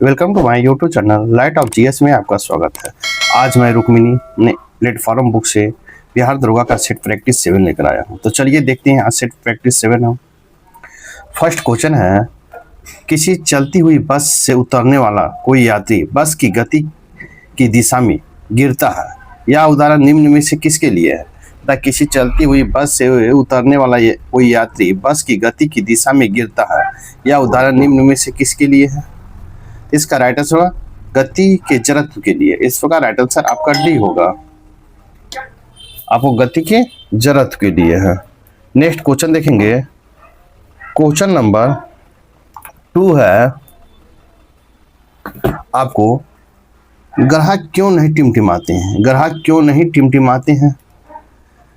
Welcome to my YouTube channel light of GS में आपका स्वागत है। आज मैं रुक्मिनी ने प्लेटफॉर्म बुक से बिहार दरोगा का सेट प्रैक्टिस 7 लेकर आया हूं। तो चलिए देखते हैं आज सेट प्रैक्टिस 7 हम। फर्स्ट क्वेश्चन है, किसी चलती हुई बस से उतरने वाला कोई यात्री बस की गति की दिशा में गिरता है। यह उदाहरण निम्न में से किसके लिए है? किसी चलती हुई बस से उतरने वाला कोई यात्री बस की गति की दिशा में गिरता है। यह उदाहरण निम्न में से किसके लिए है? इसका राइट आंसर होगा गति के जड़त्व के लिए। इस प्रकार राइट आंसर आपका डी होगा, आपको गति के जड़त्व के लिए है। नेक्स्ट क्वेश्चन देखेंगे, क्वेश्चन नंबर 2 है, आपको ग्राहक क्यों नहीं टिमटिमाते हैं? ग्राहक क्यों नहीं टिमटिमाते हैं?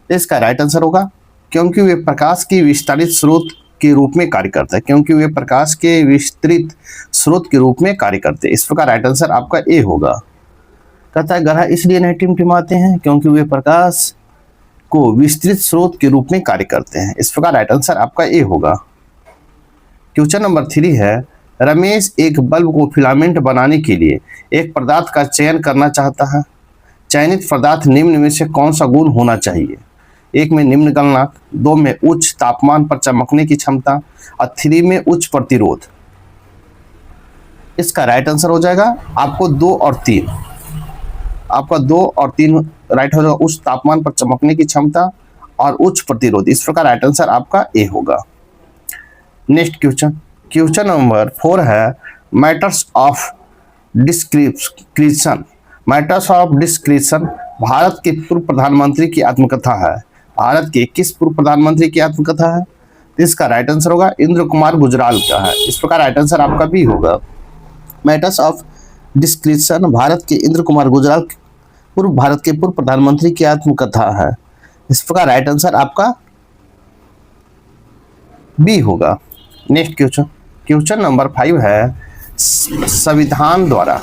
इसका राइट आंसर होगा क्योंकि वे प्रकाश की विस्तारित स्रोत के रूप में कार्य करते हैं। क्योंकि वे प्रकाश के विस्तृत स्रोत के रूप में कार्य करते हैं। इस प्रकार राइट आंसर आपका ए होगा। कहता है ग्राहक इसलिए नहीं टिमटिमाते हैं क्योंकि वे प्रकाश को विस्तृत स्रोत के रूप में कार्य करते हैं। इस प्रकार राइट आंसर आपका ए होगा। क्वेश्चन नंबर 3 है, रमेश एक बल्ब को फिलामेंट बनाने के लिए एक पदार्थ का चयन करना चाहता है। चयनित पदार्थ निम्न में से कौन सा गुण होना चाहिए? 1 में निम्न गलनांक, 2 में उच्च तापमान पर चमकने की क्षमता और 3 में उच्च प्रतिरोध। इसका राइट आंसर हो जाएगा आपको 2 और 3। आपका 2 और 3 राइट हो जाएगा, उच्च तापमान पर चमकने की क्षमता और उच्च प्रतिरोध। इस प्रकार राइट आंसर आपका ए होगा। नेक्स्ट क्वेश्चन नंबर 4 है, matters of description. Matters of description Bharat के पूर्व प्रधानमंत्री की आत्मकथा है। भारत के किस पूर्व प्रधानमंत्री की आत्मकथा है? इसका राइट आंसर होगा इंद्र कुमार गुजराल का है। इस प्रकार राइट आंसर आपका भी होगा। मैटर्स ऑफ डिस्क्रिप्शन भारत के इंद्र कुमार गुजराल भारत के पूर्व प्रधानमंत्री की आत्मकथा है। इस प्रकार राइट आंसर आपका बी होगा। नेक्स्ट क्वेश्चन नंबर 5 है, संविधान द्वारा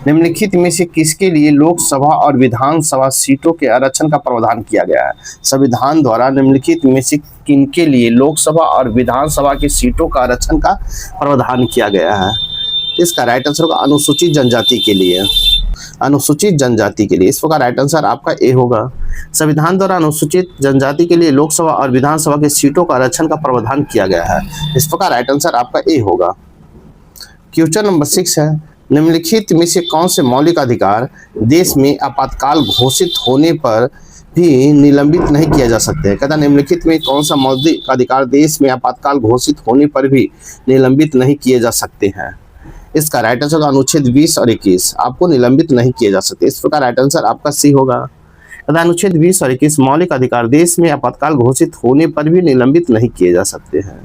निम्नलिखित में से किसके लिए लोकसभा और विधानसभा सीटों के आरक्षण का प्रावधान किया गया है? संविधान द्वारा निम्नलिखित में से किनके लिए लोकसभा और विधानसभा की सीटों का आरक्षण का प्रावधान किया गया है? इसका राइट आंसर होगा अनुसूचित जनजाति के लिए। अनुसूचित जनजाति के लिए। इस प्रकार राइट आंसर आपका ए होगा। संविधान द्वारा अनुसूचित जनजाति के लिए लोकसभा और विधानसभा की सीटों का आरक्षण का प्रावधान किया गया है। इस प्रकार राइट आंसर आपका ए होगा। क्वेश्चन नंबर 6 है, निम्नलिखित में से कौन से मौलिक अधिकार देश में आपातकाल घोषित होने पर भी निलंबित नहीं किया जा सकते हैं? कहता निम्नलिखित में कौन सा मौलिक अधिकार देश में आपातकाल घोषित होने पर भी निलंबित नहीं किए जा सकते हैं? इसका राइट आंसर अनुच्छेद 20 और 21 आपको निलंबित नहीं किए जा सकते। इस प्रकार राइट आंसर आपका सी होगा। अनुच्छेद 20 और 21 मौलिक अधिकार देश में आपातकाल घोषित होने पर भी निलंबित नहीं किए जा सकते हैं।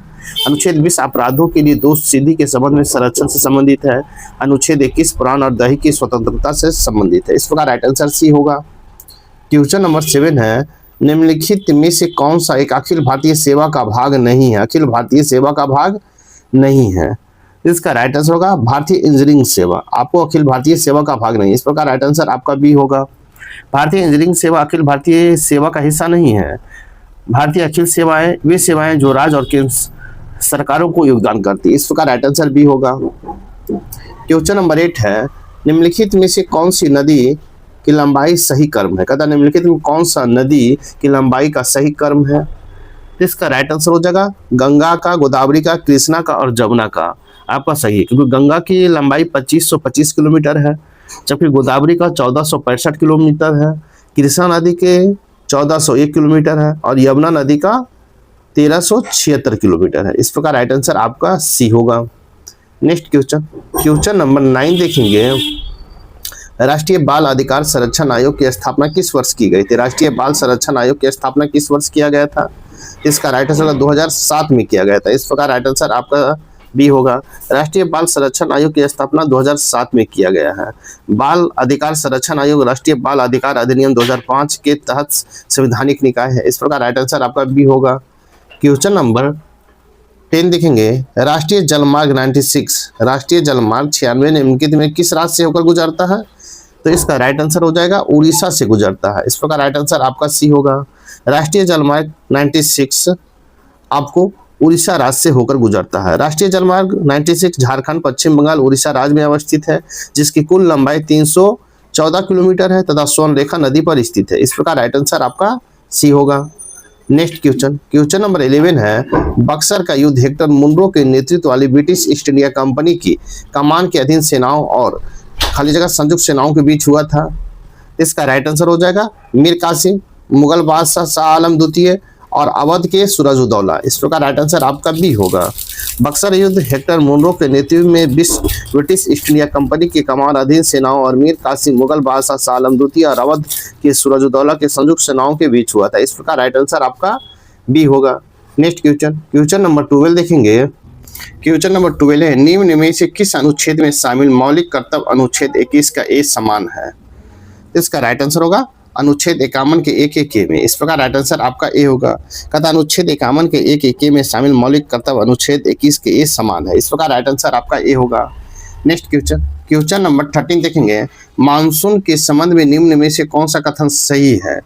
अनुच्छेद 20 अपराधों के लिए दोष सिद्धि के संबंध में संरक्षण से संबंधित है। अनुच्छेद 21 प्राण और दही की स्वतंत्रता से संबंधित है। इस प्रकार राइट आंसर सी होगा। क्वेश्चन नंबर 7 है, निम्नलिखित में से कौन सा एक अखिल भारतीय सेवा का भाग नहीं है? अखिल भारतीय सेवा का भाग नहीं है। इसका राइट आंसर होगा भारतीय इंजीनियरिंग सेवा। आपको अखिल भारतीय सेवा का भाग नहीं। इस प्रकार राइट आंसर आपका बी होगा। भारतीय इंजीनियरिंग सेवा अखिल भारतीय सेवा का हिस्सा नहीं है। भारतीय अखिल सेवाएं वे सेवाएं जो राज्य और केंद्र सरकारों को योगदान करती है। इस प्रकार राइट आंसर बी होगा। क्वेश्चन नंबर 8 है, निम्नलिखित में से कौन सी नदी की लंबाई सही क्रम है? कहता निम्नलिखित में कौन सा नदी की लंबाई का सही क्रम है? इसका राइट आंसर हो जाएगा गंगा का, गोदावरी का, कृष्णा का और जमुना का। आपका सही है क्योंकि गंगा की लंबाई 2525 किलोमीटर है, जबकि गोदावरी का 1465 किलोमीटर है, कृष्णा नदी के 1401 किलोमीटर है और यमुना नदी का 1376 किलोमीटर है। इस प्रकार राइट आंसर आपका सी होगा। नेक्स्ट क्वेश्चन नंबर 9 देखेंगे, राष्ट्रीय बाल अधिकार संरक्षण आयोग की स्थापना किस वर्ष की गई थी? राष्ट्रीय बाल संरक्षण आयोग की स्थापना किस वर्ष किया गया था? इसका राइट आंसर 2007 में किया गया था। इस प्रकार राइट आंसर आपका बी होगा। राष्ट्रीय बाल संरक्षण आयोग की स्थापना 2007 में किया गया है। बाल अधिकार संरक्षण आयोग राष्ट्रीय बाल अधिकार अधिनियम 2005 के तहत संवैधानिक निकाय है। इस प्रकार राइट आंसर आपका बी होगा। क्वेश्चन नंबर 10 देखेंगे, राष्ट्रीय जलमार्ग 96 राष्ट्रीय जलमार्ग 96 निम्नलिखित में किस राज्य से होकर गुजरता है? तो इसका राइट आंसर हो जाएगा उड़ीसा से गुजरता है। इस प्रकार राइट आंसर आपका सी होगा। राष्ट्रीय जलमार्ग 96 आपको उड़ीसा राज्य से होकर गुजरता है। राष्ट्रीय जलमार्ग 96 झारखंड, पश्चिम बंगाल, उड़ीसा राज्य में अवस्थित है, जिसकी कुल लंबाई 314 किलोमीटर है तथा स्वर्णरेखा नदी पर स्थित है। इस प्रकार राइट आंसर आपका सी होगा। नेक्स्ट क्वेश्चन, क्वेश्चन नंबर 11 है, बक्सर का युद्ध हेक्टर मुनरो के नेतृत्व वाली ब्रिटिश ईस्ट इंडिया कंपनी की कमान के अधीन सेनाओं और खाली जगह संयुक्त सेनाओं के बीच हुआ था। इसका राइट आंसर हो जाएगा मीर कासिम, मुगल बादशाह शाह आलम द्वितीय और अवध के सूरज-उद-दौला। इस प्रकार राइट आंसर आपका बी होगा। बक्सर युद्ध हेक्टर मुनरो के नेतृत्व में ब्रिटिश ईस्ट इंडिया कंपनी की कमान अधीन सेनाओं और मीर कासिम, मुगल बादशाह शाह आलम द्वितीय और अवध के सूरज-उद-दौला के संयुक्त सेनाओं के बीच हुआ था। इस प्रकार राइट आंसर आपका बी होगा। नेक्स्ट क्वेश्चन, क्वेश्चन नंबर 12 देखेंगे। क्वेश्चन नंबर 12 है, निम्न में से किस अनुच्छेद में शामिल मौलिक कर्तव्य अनुच्छेद 21 का ए समान है? इसका राइट आंसर होगा अनुच्छेद 51 के 1 में। इस प्रकार राइट आंसर आपका ए होगा। कहता अनुच्छेद 51 के 1 में शामिल मौलिक कर्तव्य अनुच्छेद 21 के ए समान है। इस प्रकार राइट आंसर आपका ए होगा। नेक्स्ट क्वेश्चन, क्वेश्चन नंबर 13 देखेंगे। मानसून के संबंध में निम्न में से कौन सा कथन सही है?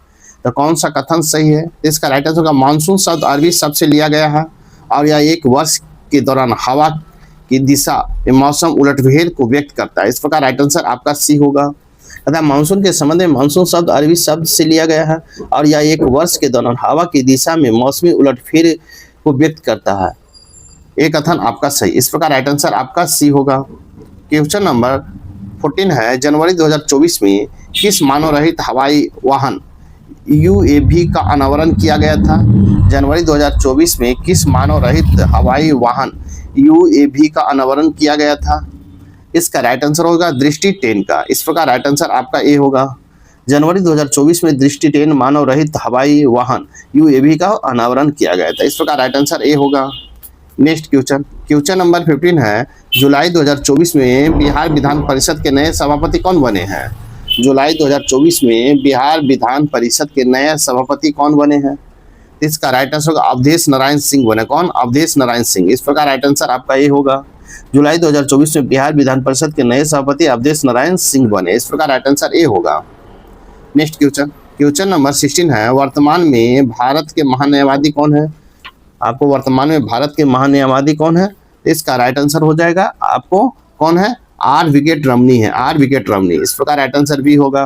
तो कौन सा कथन सही है? इसका राइट आंसर होगा मानसून शब्द अरबी शब्द से लिया गया है और यह एक वर्ष के दौरान हवा की दिशा में मौसम उलटफेर को व्यक्त करता है। इस प्रकार राइट आंसर आपका सी होगा। तथा मानसून के संबंध में मानसून शब्द अरबी शब्द से लिया गया है और यह एक वर्ष के दौरान हवा की दिशा में मौसमी उलटफेर को व्यक्त करता है। एक कथन आपका सही। इस प्रकार राइट आंसर आपका सी होगा। क्वेश्चन नंबर 14 है, जनवरी 2024 में किस मानव रहित हवाई वाहन यूएवी का अनावरण किया गया था? जनवरी 2024 में किस मानव रहित हवाई वाहन यूएवी का अनावरण किया गया था? इसका राइट आंसर होगा दृष्टि 10 का। इस प्रकार राइट आंसर आपका ए होगा। जनवरी 2024 में दृष्टि 10 मानव रहित हवाई वाहन यूएवी का अनावरण किया गया था। इस प्रकार राइट आंसर ए होगा। नेक्स्ट क्वेश्चन, क्वेश्चन नंबर 15 है, जुलाई 2024 में बिहार विधान परिषद के नए सभापति कौन बने हैं? जुलाई 2024 में बिहार विधान परिषद के नए सभापति कौन बने हैं? इसका राइट आंसर होगा अवधेश नारायण सिंह बने। कौन? अवधेश नारायण सिंह। इस प्रकार राइट आंसर आपका ए होगा। जुलाई 2024 में बिहार विधान परिषद के नए सभापति अवधेश नारायण सिंह बने। इस प्रकार राइट आंसर ए होगा। नेक्स्ट क्वेश्चन, क्वेश्चन नंबर 16 है, वर्तमान में भारत के महान्यायवादी कौन है? आपको वर्तमान में भारत के महान्यायवादी कौन है? इसका राइट आंसर हो जाएगा आपको कौन है? आर विकेट रमनी है। आर विकेट रमनी। इस प्रकार राइट आंसर भी होगा।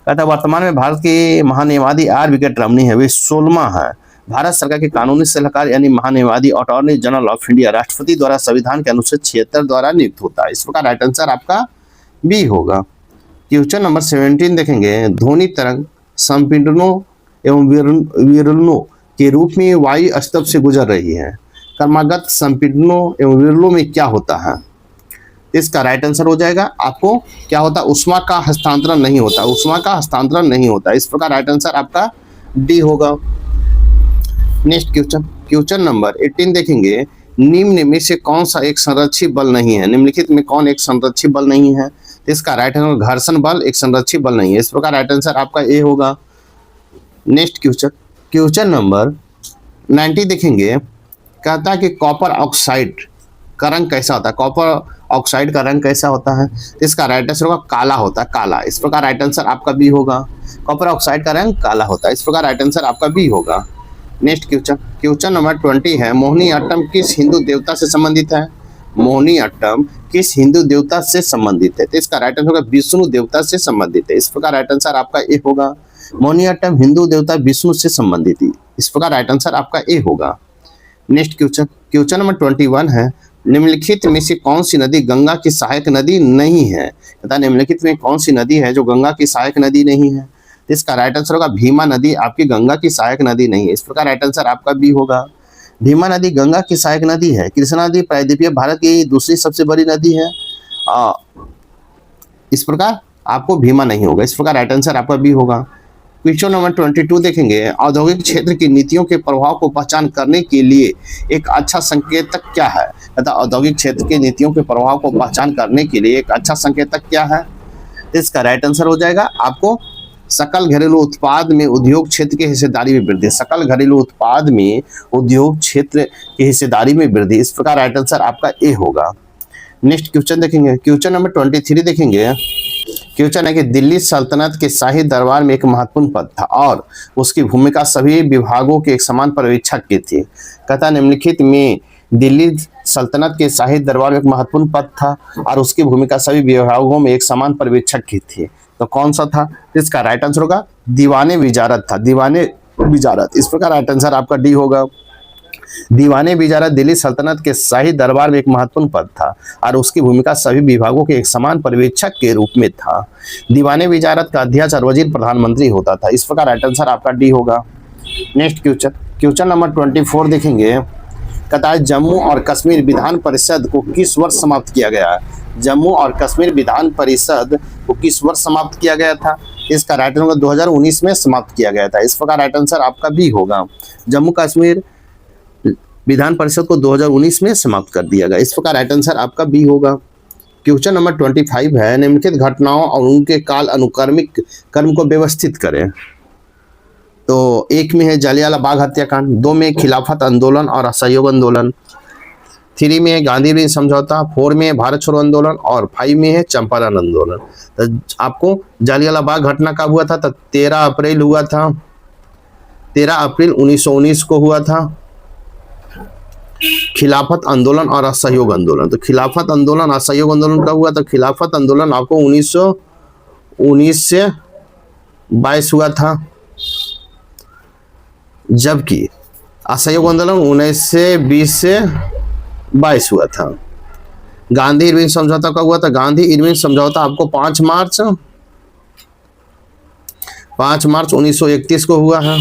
कहता वर्तमान में भारत के महान्यायवादी आर विकेट रमनी है। वे 16वां है। भारत सरकार के कानूनी सलाहकार यानी महान्यायवादी अटॉर्नी जनरल ऑफ इंडिया राष्ट्रपति द्वारा संविधान के अनुच्छेद 76 द्वारा नियुक्त होता है। इस प्रकार राइट आंसर आपका बी होगा। क्वेश्चन नंबर 17 देखेंगे। ध्वनि तरंग संपीड़नों एवं विरलों के रूप में वायु स्तंभ से गुजर रही है। क्रमागत संपीड़नों एवं विरलों में क्या होता है? इसका राइट आंसर हो जाएगा आपको क्या होता है? उष्मा का हस्तांतरण नहीं होता। उष्मा का हस्तांतरण नहीं होता। इस प्रकार राइट आंसर आपका डी होगा। नेक्स्ट क्वेश्चन, क्वेश्चन नंबर 18 देखेंगे। निम्न में से कौन सा एक संरक्षित बल नहीं है? निम्नलिखित में कौन एक संरक्षित बल नहीं है? इसका राइट आंसर घर्षण बल एक संरक्षित बल नहीं है। इस प्रकार राइट आंसर आपका ए होगा। नेक्स्ट क्वेश्चन, क्वेश्चन नंबर 90 देखेंगे। कहता है कि कॉपर ऑक्साइड का रंग कैसा होता है? कॉपर ऑक्साइड का रंग कैसा होता है? इसका राइट आंसर होगा काला होता है। काला। इस प्रकार राइट आंसर आपका बी होगा। कॉपर ऑक्साइड का रंग काला होता है। इस प्रकार राइट आंसर आपका बी होगा। नेक्स्ट क्वेश्चन, क्वेश्चन नंबर 20 है, मोहिनीअट्टम किस हिंदू देवता से संबंधित है? मोहिनीअट्टम किस हिंदू देवता से संबंधित है? तो इसका राइट आंसर होगा विष्णु देवता से संबंधित है। इस प्रकार राइट आंसर आपका ए होगा। मोहिनीअट्टम हिंदू देवता विष्णु से संबंधित है। इस प्रकार राइट आंसर आपका ए होगा। नेक्स्ट क्वेश्चन, क्वेश्चन नंबर 21 है, निम्नलिखित में से कौन सी नदी गंगा की सहायक नदी नहीं है? तथा निम्नलिखित में कौन सी नदी है जो गंगा की सहायक नदी नहीं है? इसका राइट आंसर होगा भीमा नदी आपकी गंगा की सहायक नदी नहीं है। इस प्रकार राइट आंसर आपका बी होगा। भीमा नदी गंगा की सहायक नदी है। कृष्णा नदी प्रायद्वीपीय भारत की दूसरी सबसे बड़ी नदी है। इस प्रकार आपको भीमा नहीं होगा। इस प्रकार राइट आंसर आपका बी होगा। क्वेश्चन नंबर 22 देखेंगे। औद्योगिक क्षेत्र की नीतियों के प्रभाव को पहचान करने के लिए एक अच्छा संकेतक क्या है? तथा औद्योगिक क्षेत्र की नीतियों के प्रभाव को पहचान करने के लिए एक अच्छा संकेतक क्या है? इसका राइट आंसर हो जाएगा आपको सकल घरेलू उत्पाद में उद्योग क्षेत्र की हिस्सेदारी में वृद्धि। सकल घरेलू उत्पाद में उद्योग क्षेत्र की हिस्सेदारी में वृद्धि। इस प्रकार राइट आंसर आपका ए होगा। नेक्स्ट क्वेश्चन देखेंगे। क्वेश्चन नंबर 23 देखेंगे। क्वेश्चन है कि दिल्ली सल्तनत के शाही दरबार में एक महत्वपूर्ण पद था और उसकी भूमिका सभी विभागों के एक समान पर्यवेक्षक की थी। कहता निम्नलिखित में दिल्ली सल्तनत के शाही दरबार में एक महत्वपूर्ण पद था और उसकी भूमिका सभी विभागों में एक समान पर्यवेक्षक की थी, तो कौन सा था? इसका राइट आंसर होगा दीवाने विजारत था, दीवाने विजारत। इस प्रकार राइट आंसर आपका डी होगा। दीवाने विजारत दिल्ली सल्तनत के शाही दरबार में एक महत्वपूर्ण पद था और उसकी भूमिका सभी विभागों के एक समान पर्यवेक्षक के रूप में था। दीवाने विजारत का अध्यक्ष और वजीर प्रधानमंत्री होता था। इस प्रकार राइट आंसर आपका डी होगा। नेक्स्ट क्वेश्चन नंबर 24 देखेंगे। कहता है जम्मू और कश्मीर विधान परिषद को किस वर्ष समाप्त किया गया? जम्मू और कश्मीर विधान परिषद को किस वर्ष समाप्त किया गया था? इसका राइट आंसर 2019 में समाप्त किया गया था। इस प्रकार राइट आंसर आपका बी होगा। जम्मू कश्मीर विधान परिषद को 2019 में समाप्त कर दिया गया। इस प्रकार राइट आंसर आपका बी होगा। क्वेश्चन नंबर 25 है निम्नलिखित घटनाओं और उनके काल अनुक्रमिक क्रम को व्यवस्थित करें। तो एक में है जालियांवाला बाग हत्याकांड, 2 में खिलाफत आंदोलन और असहयोग आंदोलन, 3 में है गांधी समझौता, 4 में है भारत छोड़ो आंदोलन और 5 में है चंपारण आंदोलन। तो आपको जालियांवाला बाग घटना कब हुआ था? तो 13 अप्रैल हुआ था, 13 अप्रैल 1919 को हुआ था। खिलाफत आंदोलन और असहयोग आंदोलन, तो खिलाफत आंदोलन असहयोग आंदोलन कब हुआ? तो खिलाफत आंदोलन आपको 1919 से 22 हुआ था, जबकि असहयोग आंदोलन 19 से 20 से 22 हुआ था। गांधी इरविन समझौता कब हुआ था? गांधी इरविन समझौता आपको 5 मार्च 1931 को हुआ है।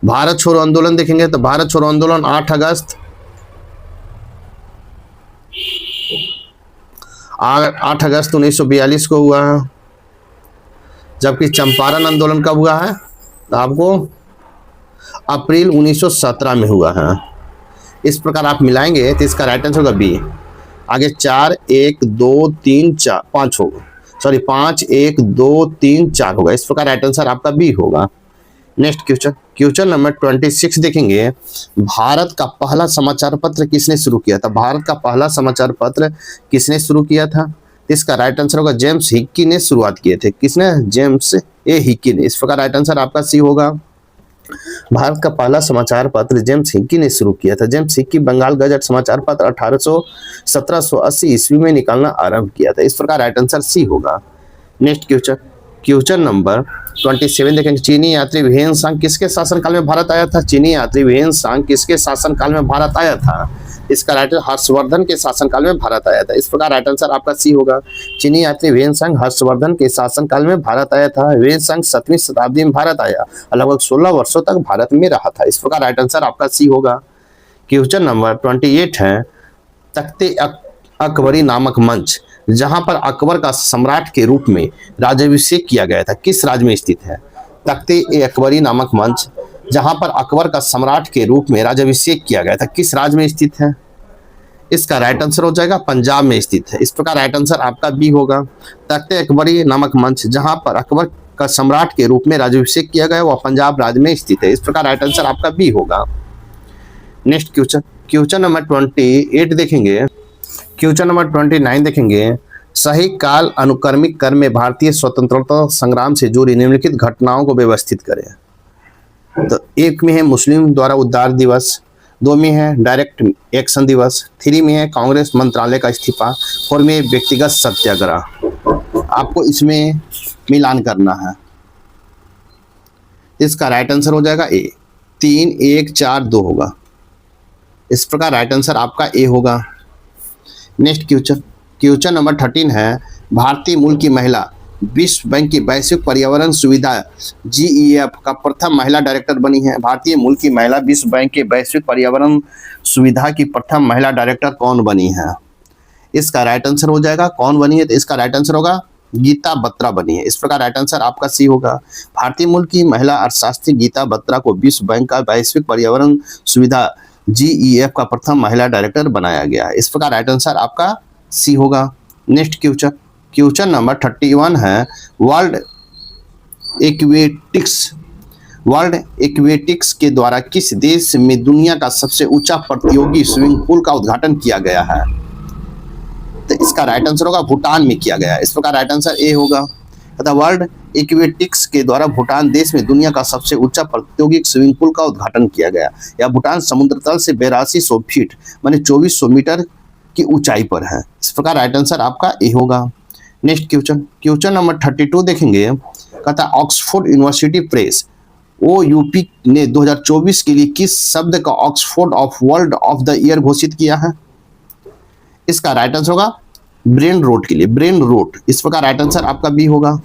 भारत छोड़ो आंदोलन देखेंगे तो भारत छोड़ो आंदोलन 8 अगस्त 1942 को हुआ है। जबकि चंपारण आंदोलन कब हुआ है? तो आपको अप्रैल 1917 में हुआ है। इस प्रकार आप मिलाएंगे तो इसका राइट आंसर होगा बी। आगे 4 1 2 3 4 5 होगा, सॉरी 5 1 2 3 4 होगा। इस प्रकार राइट आंसर आपका बी होगा। नेक्स्ट क्वेश्चन नंबर 26 देखेंगे। भारत का पहला समाचार पत्र किसने शुरू किया था? भारत का पहला समाचार पत्र किसने शुरू किया था? इसका राइट आंसर होगा जेम्स हिक्की ने शुरुआत किए थे। किसने? जेम्स ए हिक्की ने। इस प्रकार राइट आंसर आपका सी होगा। भारत का पहला समाचार पत्र जेम्स हिक्की ने शुरू किया था। जेम्स हिक्की बंगाल गजट समाचार पत्र 1780 ईस्वी में निकालना आरंभ किया था। इस प्रकार राइट आंसर सी होगा। नेक्स्ट क्वेश्चन नंबर 27 देखेंगे। चीनी यात्री व्हेन सांग किसके शासनकाल में भारत आया था? चीनी यात्री व्हेन सांग किसके शासनकाल में भारत आया था? इसका राइट आंसर हर्षवर्धन के शासनकाल में भारत आया था। इस प्रकार राइट आंसर आपका सी होगा। चीनी यात्री व्हेन सांग हर्षवर्धन के शासनकाल में भारत आया था। व्हेन सांग 7वीं शताब्दी में भारत आया और लगभग 16 वर्षों तक भारत में रहा था। इस प्रकार राइट आंसर आपका सी होगा। क्वेश्चन नंबर 28 है तख्ते अकबरी नामक मंच जहां पर अकबर का सम्राट के रूप में राज्याभिषेक किया गया था किस राज्य में स्थित है? तख्ते अकबरी नामक मंच जहां पर अकबर का सम्राट के रूप में राज्याभिषेक किया गया था किस राज्य में स्थित है? इसका राइट आंसर हो जाएगा पंजाब में स्थित है। इस प्रकार राइट आंसर आपका बी होगा। तख्ते अकबरी नामक मंच जहां पर अकबर का सम्राट के रूप में राज्याभिषेक किया गया वह पंजाब राज्य में स्थित है। इस प्रकार राइट आंसर आपका बी होगा। नेक्स्ट क्वेश्चन नंबर 28 देखेंगे। क्वेश्चन नंबर 29 देखेंगे। सही काल अनुक्रमिक क्रम में भारतीय स्वतंत्रता संग्राम से जुड़ी निम्नलिखित घटनाओं को व्यवस्थित करें। तो 1 में है मुस्लिम द्वारा उद्धार दिवस, 2 में है डायरेक्ट एक्शन दिवस, 3 में है कांग्रेस मंत्रालय का इस्तीफा, 4 में व्यक्तिगत सत्याग्रह। आपको इसमें मिलान करना है। इसका राइट आंसर हो जाएगा ए। 3 1 4 2 होगा। इस प्रकार राइट आंसर आपका ए होगा। नेक्स्ट क्वेश्चन नंबर 13 है। भारतीय मूल की महिला विश्व बैंक की वैश्विक पर्यावरण सुविधा GEF का प्रथम महिला डायरेक्टर बनी है। भारतीय मूल की महिला विश्व बैंक के वैश्विक पर्यावरण सुविधा की प्रथम महिला डायरेक्टर कौन बनी है? इसका राइट आंसर हो जाएगा कौन बनी है? तो इसका राइट आंसर होगा गीता बत्रा बनी है। इस प्रकार राइट आंसर आपका सी होगा। भारतीय मूल की महिला अर्थशास्त्री गीता बत्रा को विश्व बैंक का वैश्विक पर्यावरण सुविधा GEF का प्रथम महिला डायरेक्टर बनाया गया है। इस प्रकार राइट आंसर आपका सी होगा। नेक्स्ट क्वेश्चन नंबर 31 है। वर्ल्ड एक्वेटिक्स के द्वारा किस देश में दुनिया का सबसे ऊंचा प्रतियोगी स्विमिंग पूल का उद्घाटन किया गया है? तो इसका राइट आंसर होगा भूटान में किया गया है। इस प्रकार राइट आंसर ए होगा। तथा वर्ल्ड एक्वेटिक्स के द्वारा भूटान देश में दुनिया का सबसे ऊंचा प्रायोगिक स्विमिंग पूल का उद्घाटन किया गया। यह भूटान समुद्र तल से 8200 फीट माने 2400 मीटर की ऊंचाई पर है। इस प्रकार राइट आंसर आपका ए होगा। नेक्स्ट क्वेश्चन नंबर 32 देखेंगे। कहता ऑक्सफोर्ड यूनिवर्सिटी प्रेस OUP ने 2024 के लिए किस शब्द का Oxford of world of the year घोषित किया है? इसका राइट आंसर होगा ब्रेन रोट के लिए, ब्रेन रोट। इस प्रकार राइट आंसर आपका बी होगा।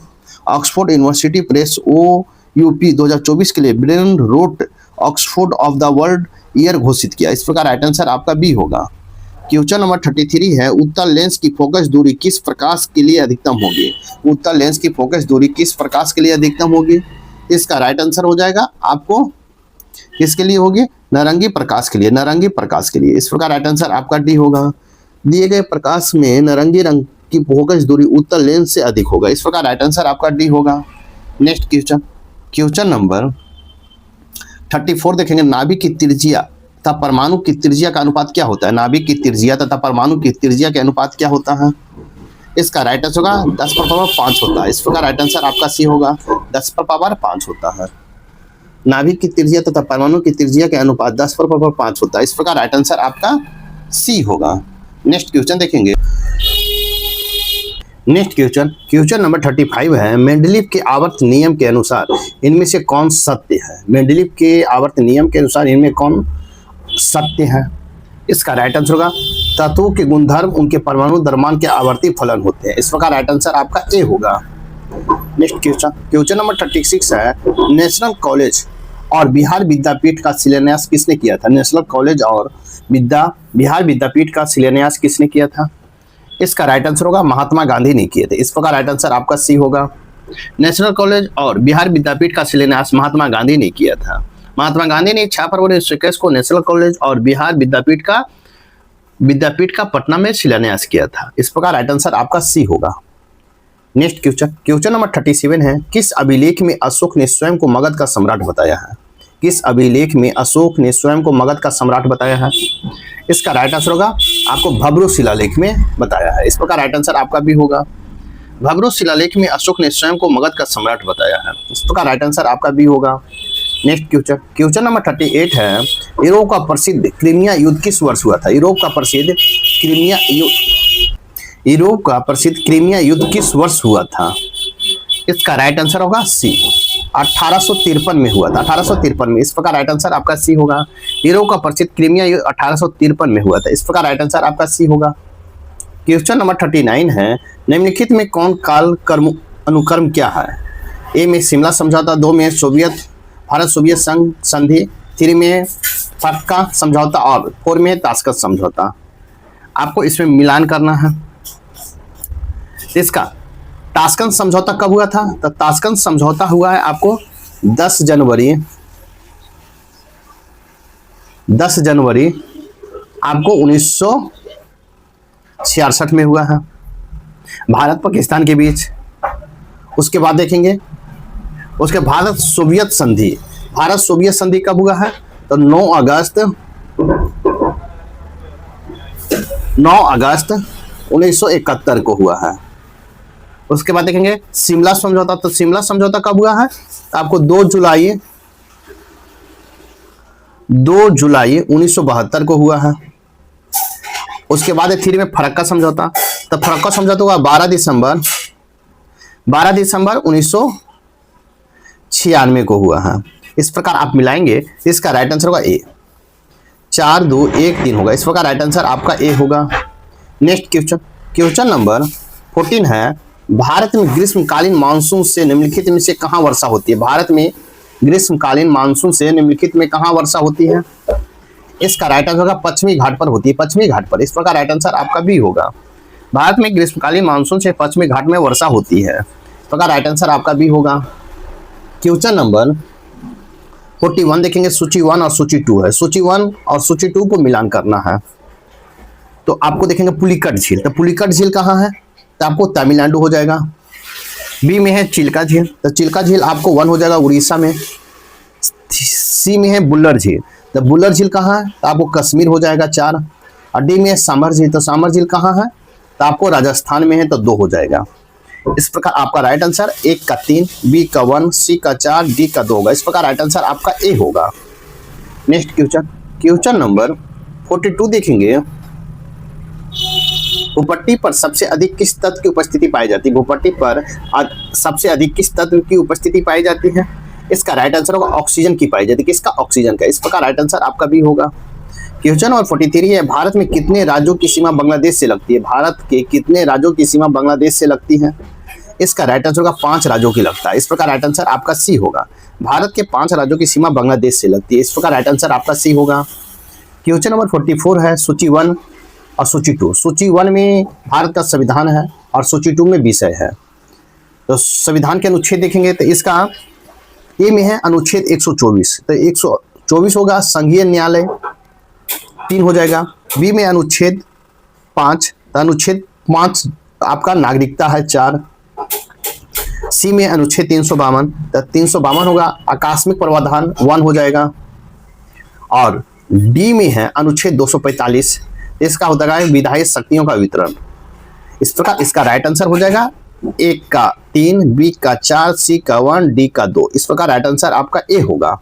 ऑक्सफोर्ड यूनिवर्सिटी प्रेस OUP 2024 के लिए brain rot Oxford of the world year घोषित किया। इस प्रकार राइट आंसर आपका बी होगा। क्वेश्चन नंबर 33 है उत्तल लेंस की फोकस दूरी किस प्रकाश के लिए अधिकतम होगी? उत्तल लेंस की फोकस दूरी किस प्रकाश के लिए अधिकतम होगी? इसका राइट आंसर हो जाएगा आपको किसके लिए होगी? नारंगी प्रकाश के लिए, नारंगी प्रकाश के लिए। इस प्रकार राइट आंसर आपका डी होगा। दिए गए प्रकाश में नारंगी रंग की फोकस दूरी उत्तल लेंस से अधिक होगा। इस प्रकार राइट आंसर आपका डी होगा। नेक्स्ट क्वेश्चन नंबर 34 देखेंगे। नाभिक की त्रिज्या तथा परमाणु की त्रिज्या का अनुपात क्या होता है? नाभिक की त्रिज्या तथा परमाणु की त्रिज्या के अनुपात क्या होता है? इसका राइट आंसर होगा 10⁻5 होता है। इस प्रकार राइट आंसर आपका सी होगा, 10⁻5 होता है। नाभिक की त्रिज्या तथा परमाणु की त्रिज्या के अनुपात 10⁻5 होता है। इस प्रकार राइट आंसर आपका सी होगा। नेक्स्ट क्वेश्चन देखेंगे। नेक्स्ट क्वेश्चन नंबर 35 है। मेंडलीव के आवर्त नियम के अनुसार इनमें से कौन सत्य है? मेंडलीव के आवर्त नियम के अनुसार इनमें कौन सत्य है? इसका राइट आंसर होगा तत्वों के गुणधर्म उनके परमाणु द्रव्यमान के आवर्ती फलन होते हैं। इस प्रकार राइट आंसर आपका ए होगा। नेक्स्ट क्वेश्चन नंबर 36 है। नेशनल कॉलेज और बिहार विद्यापीठ का शिलान्यास किसने किया था? नेशनल कॉलेज और बिहार विद्यापीठ का शिलान्यास किसने किया था? इसका राइट आंसर होगा महात्मा गांधी ने किए थे। इस प्रकार राइट आंसर आपका सी होगा। नेशनल कॉलेज और बिहार विद्यापीठ का शिलान्यास महात्मा गांधी ने किया था। महात्मा गांधी ने 6 फरवरी 1921 को नेशनल कॉलेज और बिहार विद्यापीठ का पटना में शिलान्यास किया था। इस प्रकार राइट आंसर आपका सी होगा। नेक्स्ट क्वेश्चन नंबर 37 है। किस अभिलेख में अशोक ने स्वयं को मगध का सम्राट बताया है? किस अभिलेख में अशोक ने स्वयं को मगध का सम्राट बताया है? इसका राइट आंसर होगा आपको भब्रू शिलालेख में बताया है। इस प्रकार राइट आंसर आपका भी होगा। भब्रू शिलालेख में अशोक ने स्वयं को मगध का सम्राट बताया है। इस प्रकार राइट आंसर आपका भी होगा। नेक्स्ट क्वेश्चन नंबर 38 है। यूरोप का प्रसिद्ध क्रीमिया युद्ध किस वर्ष हुआ था? यूरोप का प्रसिद्ध क्रीमिया युद्ध किस वर्ष हुआ था? इसका राइट आंसर होगा सी, 1853 में हुआ था, 1853 में। इस प्रकार राइट आंसर आपका सी होगा। यूरोप का प्रसिद्ध क्रीमिया युद्ध 1853 में हुआ था। इस प्रकार राइट आंसर आपका सी होगा। क्वेश्चन नंबर 39 है। निम्नलिखित में कौन काल कर्म अनुक्रम क्या है? ए में शिमला समझौता, 2 में भारत सोवियत संघ संधि, 3 में फक्का समझौता और 4 में ताशकंद समझौता। आपको इसमें मिलान करना है। इसका ताशकंद समझौता कब हुआ था? तो ताशकंद समझौता हुआ है आपको 10 जनवरी आपको 1966 में हुआ है, भारत पाकिस्तान के बीच। उसके बाद देखेंगे उसके भारत सोवियत संधि कब हुआ है? तो 9 अगस्त 1971 को हुआ है। उसके बाद देखेंगे शिमला समझौता। तो शिमला समझौता कब हुआ है? तो आपको 2 जुलाई 1972 को हुआ है। उसके बाद 3 में फरक्का समझौता। तो फरक्का समझौता हुआ 12 दिसंबर 1996 को हुआ है। इस प्रकार आप मिलाएंगे, इसका राइट आंसर होगा ए, 4, 2, 1, 3 होगा। इस प्रकार राइट आंसर आपका ए होगा। नेक्स्ट क्वेश्चन नंबर 14 है। भारत में ग्रीष्मकालीन मानसून से निम्नलिखित में से कहाँ वर्षा होती है? भारत में ग्रीष्मकालीन मानसून से निम्नलिखित में कहाँ वर्षा होती है? इसका राइट आंसर होगा पश्चिमी घाट पर होती है, पश्चिमी घाट पर। इस प्रकार राइट आंसर आपका भी होगा। भारत में ग्रीष्मकालीन मानसून से पश्चिमी घाट में वर्षा होती है। इस प्रकार राइट आंसर आपका भी होगा। क्वेश्चन नंबर 41 देखेंगे। सूची 1 और सूची 2 है। सूची 1 और सूची 2 को मिलान करना है। तो आपको देखेंगे पुलिकट झील। तो पुलिकट झील कहाँ है? तो आपको तमिलनाडु हो जाएगा। बी में है चिल्का झील। तो चिल्का झील आपको 1 हो जाएगा उड़ीसा में। सी में है बुल्लर झील। तो बुल्लर झील कहाँ है? तो आपको कश्मीर हो जाएगा 4। और डी में है सांभर झील। तो सांभर झील कहाँ है? तो आपको राजस्थान में है तो 2 हो जाएगा। इस प्रकार आपका राइट आंसर 1 का 3, बी का 1, सी का 4, डी का 2 होगा। इस प्रकार राइट आंसर आपका ए होगा। नेक्स्ट क्वेश्चन, क्वेश्चन नंबर 42 देखेंगे। भूपट्टी पर सबसे अधिक किस तत्व की उपस्थिति पाई जाती है? भूपट्टी पर सबसे अधिक किस तत्व की उपस्थिति पाई जाती है? इसका राइट आंसर होगा ऑक्सीजन की पाई जाती है। किसका? ऑक्सीजन का। इस प्रकार राइट आंसर आपका भी होगा। क्वेश्चन नंबर 43 है, भारत में कितने राज्यों की सीमा बांग्लादेश से लगती है? भारत के कितने राज्यों की सीमा बांग्लादेश से लगती है? इसका राइट आंसर होगा 5 राज्यों की लगता है। इस प्रकार राइट आंसर आपका सी होगा। भारत के 5 राज्यों की सीमा बांग्लादेश से लगती है। इस प्रकार राइट आंसर आपका सी होगा। क्वेश्चन नंबर 44 है, सूची 1 और सूची 2। सूची 1 में भारत का संविधान है और सूची 2 में विषय है। तो संविधान के अनुच्छेद देखेंगे तो इसका ए में है अनुच्छेद 124, तो 124 होगा संघीय न्यायालय, 3 हो जाएगा। बी में अनुच्छेद 5, तो अनुच्छेद 5 आपका नागरिकता है, 4। सी में अनुच्छेद 352, तो 352 होगा आकस्मिक प्रावधान, 1 हो जाएगा। और डी में है अनुच्छेद 245, इसका होता है विधायी शक्तियों का वितरण। इस प्रकार इसका राइट आंसर हो जाएगा 1 का 3, बी का 4, सी का 1, डी का 2। इस प्रकार राइट आंसर आपका ए होगा।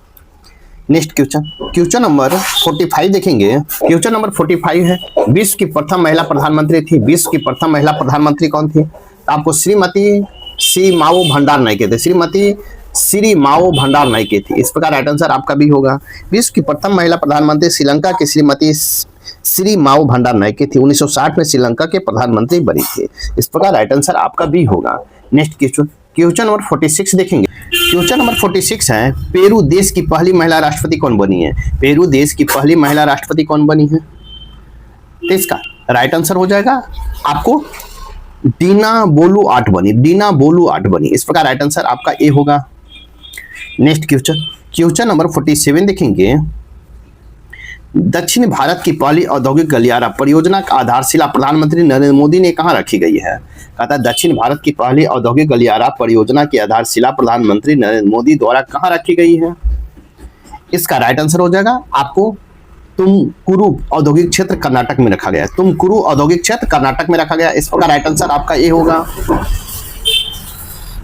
नेक्स्ट क्वेश्चन, क्वेश्चन नंबर 45 देखेंगे। क्वेश्चन नंबर 45 है, विश्व की प्रथम महिला प्रधानमंत्री थी। विश्व की प्रथम महिला प्रधानमंत्री कौन थी? तो आपको श्रीमती सी माओ भंडार नायके थे। श्रीमती श्री माओ भंडार नायके थी। इस प्रकार राइट आंसर आपका भी होगा। विश्व की प्रथम महिला प्रधानमंत्री श्रीलंका की श्रीमती श्री माओ भंडार नायके थी। 1960 में श्रीलंका के प्रधानमंत्री बनी थी। इस प्रकार राइट आंसर आपका भी होगा। नेक्स्ट क्वेश्चन, क्वेश्चन नंबर 46 देखेंगे। क्वेश्चन नंबर 46 है, पेरू देश की पहली महिला राष्ट्रपति कौन बनी है? पेरू देश की पहली महिला राष्ट्रपति कौन बनी है? तो इसका राइट आंसर हो जाएगा आपको डीना बोलुआर्ट बनी। डीना बोलुआर्ट बनी। इस प्रकार राइट आंसर आपका ए होगा। नेक्स्ट क्वेश्चन, क्वेश्चन नंबर 47 देखेंगे। दक्षिण भारत की पहली औद्योगिक गलियारा परियोजना का आधारशिला प्रधानमंत्री नरेंद्र मोदी ने कहां रखी गई है? कहता है दक्षिण भारत की पहली औद्योगिक गलियारा परियोजना की आधारशिला प्रधानमंत्री नरेंद्र मोदी द्वारा कहां रखी गई है? इसका राइट आंसर हो जाएगा आपको तुमकुरु औद्योगिक क्षेत्र कर्नाटक में रखा गया। तुमकुरु औद्योगिक क्षेत्र कर्नाटक में रखा गया। इस प्रकार राइट आंसर आपका ए होगा।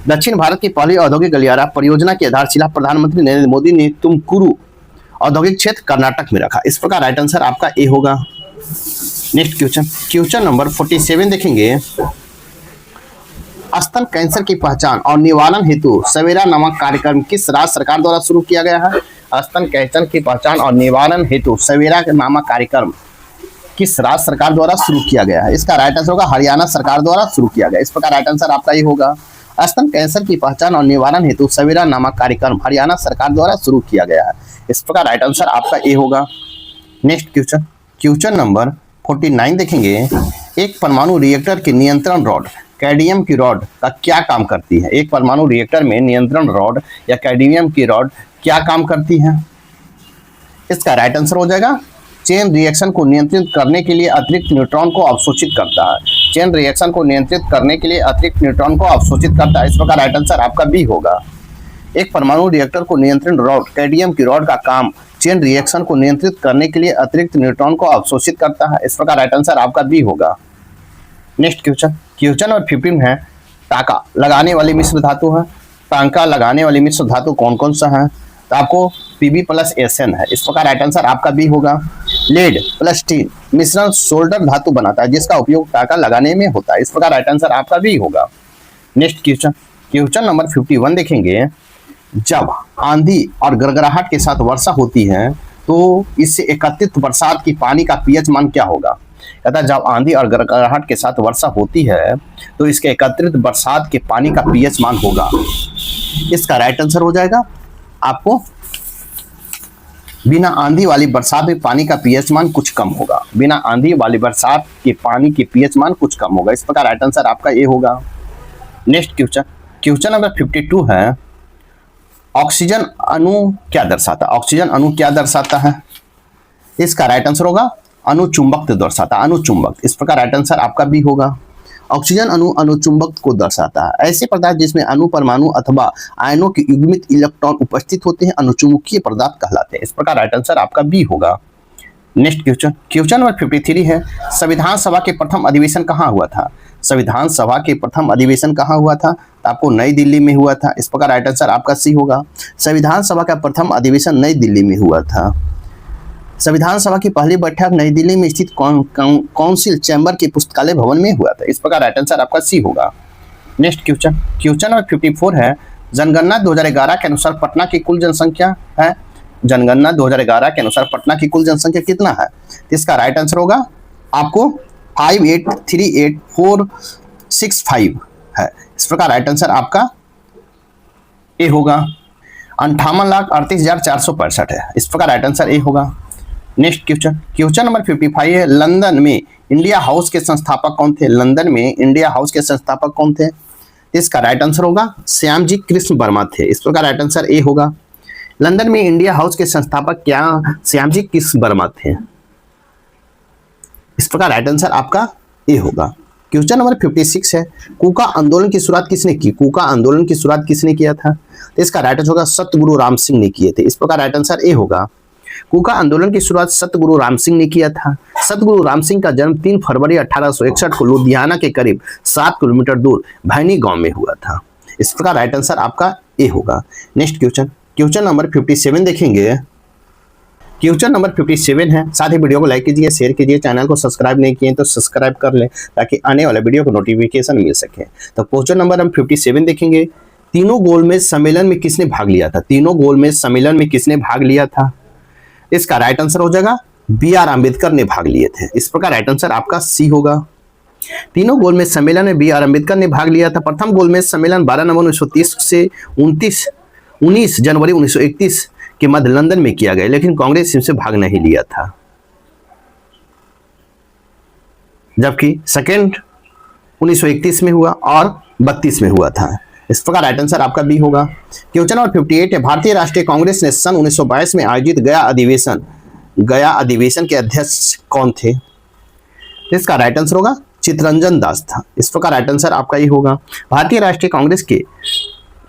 दक्षिण भारत की पहली औद्योगिक गलियारा परियोजना की आधारशिला प्रधानमंत्री नरेंद्र मोदी ने तुमकुरु औद्योगिक क्षेत्र कर्नाटक में रखा। इस प्रकार राइट आंसर आपका ए होगा। नेक्स्ट क्वेश्चन, क्वेश्चन नंबर 47 देखेंगे। स्तन कैंसर की पहचान और निवारण हेतु सवेरा नामक कार्यक्रम किस राज्य सरकार द्वारा शुरू किया गया है? स्तन कैंसर की पहचान और निवारण हेतु सवेरा नामक कार्यक्रम किस राज्य सरकार द्वारा शुरू किया गया है? इसका राइट आंसर होगा हरियाणा सरकार द्वारा शुरू किया गया। इस प्रकार राइट आंसर आपका ये होगा। स्तन कैंसर की पहचान और निवारण हेतु सवेरा नामक कार्यक्रम हरियाणा सरकार द्वारा शुरू किया गया है। इस प्रकार राइट आंसर आपका ए होगा। नेक्स्ट क्वेश्चन, क्वेश्चन नंबर 49 देखेंगे। एक परमाणु रिएक्टर की नियंत्रण रॉड कैडमियम की रॉड का क्या काम करती है? एक परमाणु रिएक्टर में नियंत्रण रॉड या कैडमियम की रॉड क्या काम करती है? इसका राइट आंसर हो जाएगा चेन रिएक्शन को नियंत्रित करने के लिए अतिरिक्त न्यूट्रॉन को अवशोषित करता है। चेन रिएक्शन को नियंत्रित करने के लिए अतिरिक्त न्यूट्रॉन को अवशोषित करता है। इस प्रकार राइट आंसर आपका बी होगा। एक परमाणु रिएक्टर को नियंत्रण रॉड कैडमियम की रॉड का काम चेन रिएक्शन को नियंत्रित करने के लिए अतिरिक्त न्यूट्रॉन को अवशोषित करता है। इस प्रकार राइट आंसर आपका बी होगा। नेक्स्ट क्वेश्चन, क्वेश्चन नंबर 15 है। टांका लगाने वाली मिश्र धातु है। टांका लगाने वाली मिश्र धातु कौन कौन सा है? तो आपको Pb+SN है। इस प्रकार राइट आंसर आपका बी होगा। लेड प्लस टीन मिश्रण सोल्डर धातु बनाता है जिसका उपयोग टांका लगाने में होता है। इस प्रकार राइट आंसर आपका भी होगा। नेक्स्ट क्वेश्चन, क्वेश्चन नंबर 51 देखेंगे। जब आंधी और गड़गड़ाहट के साथ वर्षा होती है तो इससे एकत्रित बरसात की पानी का पीएच मान क्या होगा? कहता है जब आंधी और गड़गड़ाहट के साथ वर्षा होती है तो इसके एकत्रित बरसात के पानी का पीएच मान होगा। इसका राइट आंसर हो जाएगा आपको बिना आंधी वाली बरसात में पानी का पीएच मान कुछ कम होगा। बिना आंधी वाली बरसात के पानी की पीएच मान कुछ कम होगा। इस प्रकार राइट आंसर आपका ए होगा। नेक्स्ट क्वेश्चन, क्वेश्चन नंबर 52 है। ऑक्सीजन अणु क्या दर्शाता है? ऑक्सीजन अणु क्या दर्शाता है? इसका राइट आंसर होगा अणुचुंबक दर्शाता है। अणुचुंबक। इस प्रकार राइट आंसर आपका भी होगा। ऑक्सीजन अणु अणुचुंबक को दर्शाता है। ऐसे पदार्थ जिसमें अणु परमाणु अथवा आयनों के युग्मित इलेक्ट्रॉन उपस्थित होते हैं अणुचुंबकीय पदार्थ कहलाते हैं। इस प्रकार राइट आंसर आपका बी होगा। नेक्स्ट क्वेश्चन, क्वेश्चन नंबर 53 है, संविधान सभा के प्रथम अधिवेशन कहाँ हुआ था? संविधान सभा के प्रथम अधिवेशन कहाँ हुआ था? तो आपको नई दिल्ली में हुआ था। इस प्रकार राइट आंसर आपका सी होगा। संविधान सभा का प्रथम अधिवेशन नई दिल्ली में हुआ था। संविधान सभा की पहली बैठक नई दिल्ली में स्थित काउंसिल चैम्बर के पुस्तकालय भवन में हुआ था। इस प्रकार राइट आंसर आपका सी होगा। नेक्स्ट क्वेश्चन, क्वेश्चन नंबर 54 है, जनगणना 2011 के अनुसार पटना की कुल जनसंख्या है। जनगणना 2011 के अनुसार पटना की कुल जनसंख्या कितना है? इसका राइट आंसर होगा आपको 5838,465 है। इस प्रकार राइट आंसर आपका ए होगा। 58,38,465 है। इस प्रकार राइट आंसर ए होगा। नेक्स्ट क्वेश्चन, क्वेश्चन नंबर 55 है, लंदन में इंडिया हाउस के संस्थापक कौन थे? लंदन में इंडिया हाउस के संस्थापक कौन थे? इसका राइट आंसर होगा श्यामजी कृष्ण वर्मा थे। इस प्रकार राइट आंसर ए होगा। लंदन में इंडिया हाउस के संस्थापक क्या श्यामजी कृष्ण वर्मा थे। इस प्रकार राइट आंसर आपका ए होगा। क्वेश्चन नंबर 56 है, कूका आंदोलन की शुरुआत किसने की? कूका आंदोलन की शुरुआत किसने किया था? तो इसका राइट आंसर होगा सतगुरु राम सिंह ने किए थे। इस प्रकार राइट आंसर ए होगा। कूका आंदोलन की शुरुआत सतगुरु राम सिंह ने किया था। सतगुरु राम सिंह का जन्म 3 फरवरी 1861 को लुधियाना के करीब 7 किलोमीटर दूर भैनी गांव में हुआ था। इस प्रकार राइट आंसर आपका ए होगा। नेक्स्ट क्वेश्चन, क्वेश्चन नंबर 57 देखेंगे। क्वेश्चन नंबर 57 है, साथ ही वीडियो को लाइक कीजिए, शेयर कीजिए, चैनल को सब्सक्राइब नहीं किए तो सब्सक्राइब कर लें ताकि आने वाले वीडियो को नोटिफिकेशन मिल सके। तो क्वेश्चन नंबर हम 57 देखेंगे, तीनों गोलमेज सम्मेलन में किसने भाग लिया था? तीनों गोलमेज सम्मेलन में किसने भाग लिया था? इसका राइट आंसर हो जाएगा बी.आर. अम्बेडकर ने भाग लिए थे। इस प्रकार राइट आंसर आपका सी होगा। तीनों गोलमेज सम्मेलन में बी.आर. अम्बेडकर ने भाग लिया था। प्रथम गोलमेज सम्मेलन 12 नवंबर 1930 से 19 जनवरी 1931 के मध्य लंदन में किया गया, लेकिन कांग्रेस इससे भाग नहीं लिया था। जबकि सेकेंड 1931 में हुआ और 32 में हुआ था। इस प्रकार राइट आंसर आपका बी होगा। क्वेश्चन नंबर 58 है, भारतीय राष्ट्रीय कांग्रेस ने सन 1922 में आयोजित गया अधिवेशन के अध्यक्ष कौन थे? इसका राइट आंसर होगा चित्तरंजन दास था। इस प्रकार राइट आंसर आपका ये होगा। भारतीय राष्ट्रीय कांग्रेस के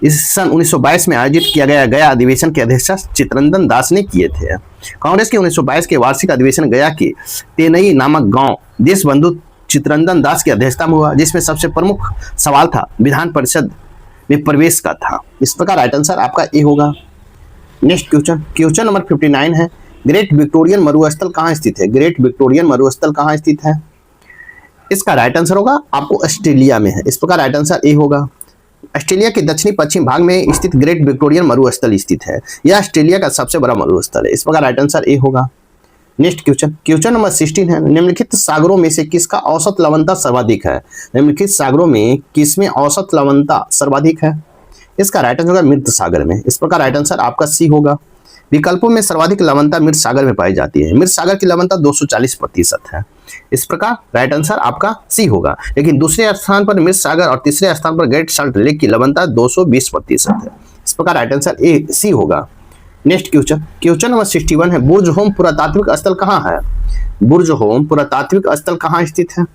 इस सन 1922 में आयोजित किया गया अधिवेशन के अध्यक्ष चित्तरंजन दास ने किए थे। कांग्रेस के 1922 के वार्षिक अधिवेशन गया के तेनई नामक गांव देशबंधु चित्तरंजन दास की अध्यक्षता में हुआ, जिसमें सबसे प्रमुख सवाल था विधान परिषद में प्रवेश का था। इस प्रकार राइट आंसर आपका ए होगा। नेक्स्ट क्वेश्चन, क्वेश्चन नंबर 59 है, ग्रेट विक्टोरियन मरुस्थल कहाँ स्थित है? ग्रेट विक्टोरियन मरुस्थल कहाँ स्थित है? इसका राइट आंसर होगा आपको ऑस्ट्रेलिया में है। इस प्रकार राइट आंसर ए होगा। ऑस्ट्रेलिया के दक्षिणी पश्चिम भाग में स्थित ग्रेट विक्टोरियन मरुस्थल स्थित है। यह ऑस्ट्रेलिया का सबसे बड़ा मरुस्थल है। इस प्रकार राइट आंसर ए होगा। नेक्स्ट क्वेश्चन, क्वेश्चन नंबर 16 है, निम्नलिखित सागरों में से किसका औसत लवणता सर्वाधिक है? निम्नलिखित सागरों में किसमें औसत लवणता सर्वाधिक है? इसका राइट आंसर होगा मृत सागर में। इस प्रकार राइट आंसर आपका सी होगा। विकल्पों में सर्वाधिक लवणता मृत सागर में पाई जाती है। मृत सागर की लवणता 240% है। इस प्रकार राइट आंसर आपका सी होगा। लेकिन दूसरे स्थान पर मृत सागर और तीसरे स्थान पर ग्रेट साल्ट लेक की लवणता 220% है। इस प्रकार राइट आंसर ए सी होगा। नेक्स्ट क्वेश्चन, क्वेश्चन नंबर 61 है, बुर्ज होम पुरातात्विक स्थल कहाँ है? बुर्ज होम पुरातात्विक स्थल कहाँ स्थित है?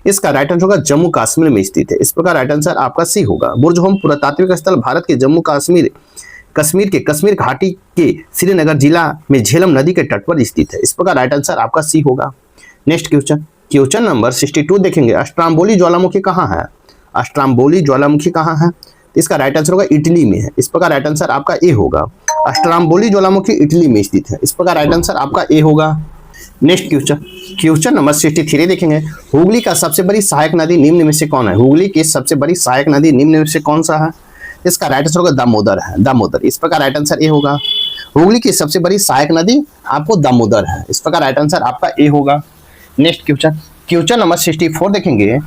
इसका राइट आंसर होगा जम्मू कश्मीर में स्थित है। इस प्रकार राइट आंसर आपका सी होगा। बुर्ज होम पुरातात्विक स्थल भारत के जम्मू कश्मीर के कश्मीर घाटी के श्रीनगर जिला में झेलम नदी के तट पर स्थित है। इस प्रकार राइट आंसर आपका सी होगा। नेक्स्ट क्वेश्चन, क्वेश्चन नंबर 62 देखेंगे, अस्ट्राम्बोली ज्वालामुखी कहाँ है? अस्ट्राम्बोली ज्वालामुखी कहाँ है? इसका राइट आंसर होगा इटली में है। इस प्रकार राइट आंसर आपका ए होगा। अस्ट्राम्बोली ज्वालामुखी इटली में स्थित है। इस प्रकार राइट आंसर आपका ए होगा। नेक्स्ट क्वेश्चन, क्वेश्चन नंबर 63 देखेंगे, हुगली का सबसे बड़ी सहायक नदी निम्न में से कौन है? हुगली की सबसे बड़ी सहायक नदी निम्न में से कौन सा है? इसका राइट आंसर होगा दामोदर है। दामोदर। इस प्रकार राइट आंसर ए होगा। हुगली की सबसे बड़ी सहायक नदी आपको दामोदर है। इस प्रकार राइट आंसर आपका ए होगा। नेक्स्ट क्वेश्चन, क्वेश्चन नंबर 64 देखेंगे,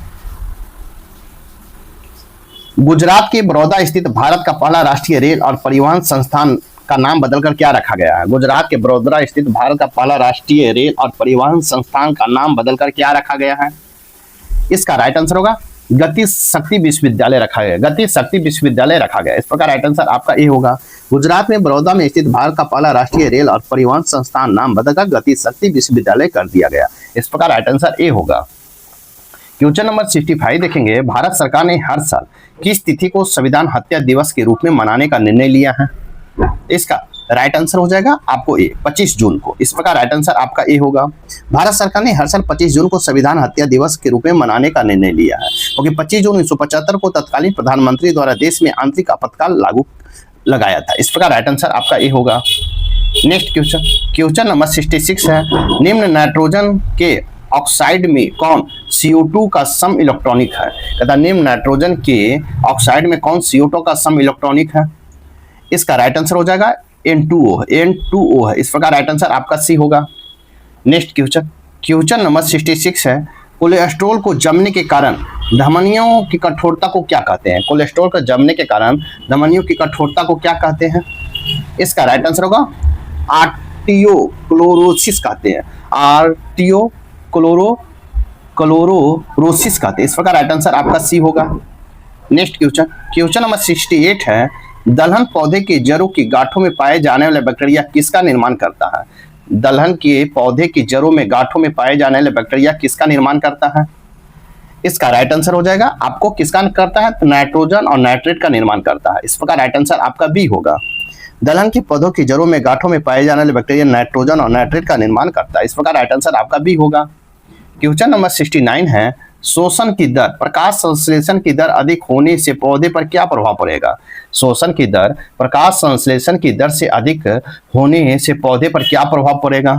गुजरात के बड़ौदा स्थित भारत का पहला राष्ट्रीय रेल और परिवहन संस्थान का नाम बदलकर क्या रखा गया है? गुजरात के बड़ौदा स्थित भारत का पहला राष्ट्रीय रेल और परिवहन संस्थान का नाम बदलकर क्या रखा गया है? इसका राइट आंसर होगा गति शक्ति विश्वविद्यालय रखा गया। गति शक्ति विश्वविद्यालय रखा गया। इस प्रकार राइट आंसर आपका ए होगा। गुजरात में बड़ौदा में स्थित भारत का पहला राष्ट्रीय रेल और परिवहन संस्थान नाम बदलकर गति शक्ति विश्वविद्यालय कर दिया गया। इस प्रकार राइट आंसर ए होगा। क्वेश्चन नंबर 65 देखेंगे, भारत सरकार ने हर साल किस तिथि को संविधान हत्या दिवस के रूप में मनाने का निर्णय लिया है? इसका राइट आंसर हो जाएगा आपको ए 25 जून को। इस प्रकार राइट आंसर आपका ए होगा। भारत सरकार ने हर साल 25 जून को संविधान हत्या दिवस के रूप में मनाने का निर्णय लिया है, क्योंकि 25 जून 1975 को तत्कालीन प्रधानमंत्री द्वारा देश में आंतरिक आपातकाल लागू लगाया था। इस प्रकार राइट आंसर आपका ए होगा। नेक्स्ट क्वेश्चन नंबर 66 है, निम्न नाइट्रोजन के ऑक्साइड में कौन CO2 का सम इलेक्ट्रॉनिक है? कहता निम्न नाइट्रोजन के ऑक्साइड में कौन CO2 का सम इलेक्ट्रॉनिक है? इसका राइट आंसर हो जाएगा N2O है। इस प्रकार राइट आंसर आपका सी होगा। नेक्स्ट क्वेश्चन नंबर 66 है, कोलेस्ट्रॉल को जमने के कारण धमनियों की कठोरता को क्या कहते हैं? कोलेस्ट्रॉल को जमने के कारण धमनियों की कठोरता को क्या कहते हैं? इसका राइट आंसर होगा आर्टियोक्लोरोसिस कहते हैं। क्लोरोसिस कहते हैं। इस प्रकार राइट आंसर आपका सी होगा। नेक्स्ट क्वेश्चन नंबर 68 है, दलहन पौधे के जड़ों की गांठों में पाए जाने वाले बैक्टीरिया किसका निर्माण करता है? दलहन के पौधे की जड़ों में गांठों में पाए जाने वाले बैक्टीरिया किसका निर्माण करता है? इसका राइट आंसर हो जाएगा आपको किसका करता है? तो नाइट्रोजन और नाइट्रेट का निर्माण करता है। इस प्रकार राइट आंसर आपका बी होगा। दलहन के पौधों की जड़ों में गांठों में पाए जाने वाले बैक्टीरिया नाइट्रोजन और नाइट्रेट का निर्माण करता है। इस प्रकार राइट आंसर आपका बी होगा। क्वेश्चन नंबर 69 है, शोषण की दर, प्रकाश संश्लेषण की दर अधिक होने से पौधे पर क्या प्रभाव पड़ेगा? शोषण की दर, प्रकाश संश्लेषण की दर से अधिक होने से पौधे पर क्या प्रभाव पड़ेगा?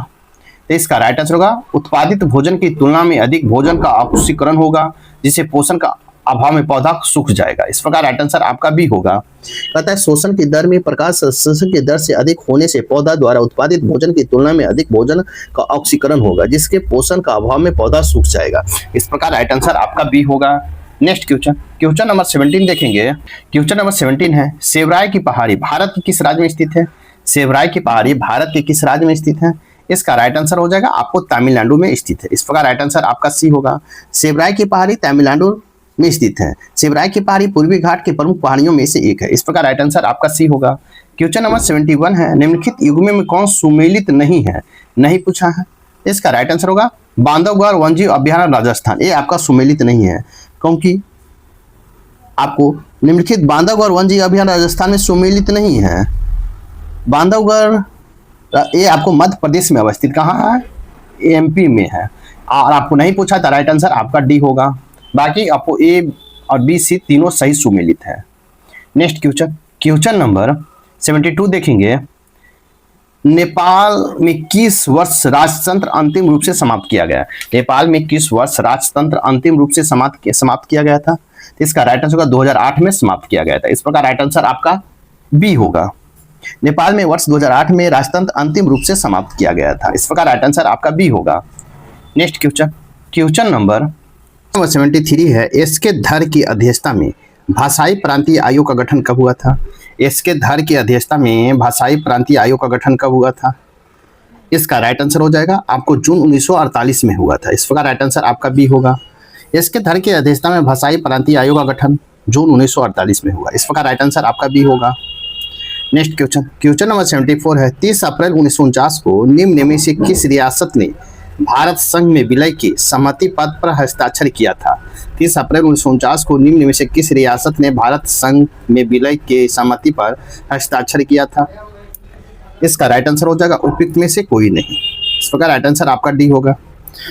तो इसका राइट आंसर होगा उत्पादित भोजन की तुलना में अधिक भोजन का ऑक्सीकरण होगा, जिससे पोषण का अभाव में पौधा सूख जाएगा। इस प्रकार राइट आंसर आपका बी होगा। कहता है शोषण की दर में प्रकाश संश्लेषण की दर से अधिक होने से पौधा द्वारा उत्पादित भोजन की तुलना में अधिक भोजन का ऑक्सीकरण होगा, जिसके पोषण का अभाव में पौधा सूख जाएगा। इस प्रकार राइट आंसर आपका बी होगा। नेक्स्ट क्वेश्चन नंबर 17 देखेंगे। क्वेश्चन नंबर 17 है, सेवराय की पहाड़ी भारत के किस राज्य में स्थित है? सेवराय की पहाड़ी भारत के किस राज्य में स्थित है? इसका राइट आंसर हो जाएगा आपको तमिलनाडु में स्थित है। इस प्रकार राइट आंसर आपका सी होगा। सेवराय की पहाड़ी तमिलनाडु में स्थित है। सेवराय की पहाड़ी पूर्वी घाट के प्रमुख पहाड़ियों में से एक है। इस प्रकार राइट आंसर आपका सी होगा। क्वेश्चन नंबर 71 है, निम्नलिखित युग्म में कौन सुमेलित नहीं है? नहीं पूछा है। इसका राइट आंसर होगा बांधवगढ़ वन्यजीव अभयारण्य राजस्थान। ये आपका सुमेलित नहीं है, क्योंकि आपको निम्नलिखित बांधवगढ़ वन्यजीव अभयारण्य राजस्थान में सुमेलित नहीं है। बांधवगढ़ ये आपको मध्य प्रदेश में अवस्थित कहाँ है? MP में है। और आपको नहीं पूछा तो राइट आंसर आपका डी होगा। बाकी आपको ए और बी सी तीनों सही सुमेलित है। नेक्स्ट क्वेश्चन नंबर 72 देखेंगे। नेपाल में किस वर्ष राजतंत्र अंतिम रूप से समाप्त किया गया? नेपाल में किस वर्ष राजतंत्र अंतिम रूप से समाप्त किया गया था? तो इसका राइट आंसर होगा 2008 में समाप्त किया गया था। इस प्रकार राइट आंसर आपका बी होगा। नेपाल में वर्ष 2008 में राजतंत्र अंतिम रूप से समाप्त किया गया था। इस प्रकार राइट आंसर आपका बी होगा। नेक्स्ट क्वेश्चन नंबर 73 है, एसके धर की अध्यक्षता में भाषाई प्रांतीय आयोग का गठन कब हुआ था? एसके धर की अध्यक्षता में भाषाई प्रांतीय आयोग का गठन कब हुआ था? इसका राइट आंसर हो जाएगा आपको जून 1948 में हुआ था। इस प्रकार राइट आंसर आपका बी होगा। एसके धर की अध्यक्षता में भाषाई प्रांतीय आयोग का गठन जून 1948 में हुआ। इस प्रकार राइट आंसर आपका बी होगा। नेक्स्ट क्वेश्चन नंबर 74 है, 30 अप्रैल 1949 को निम्न में से किस रियासत ने भारत संघ में विलय के सहमति पत्र पर हस्ताक्षर किया था? 30 अप्रैल 1949 को निम्न में से किस रियासत ने भारत संघ में विलय के सहमति पर हस्ताक्षर किया था? इसका राइट आंसर हो जाएगा उपयुक्त में से कोई नहीं। इस प्रकार राइट आंसर आपका डी होगा,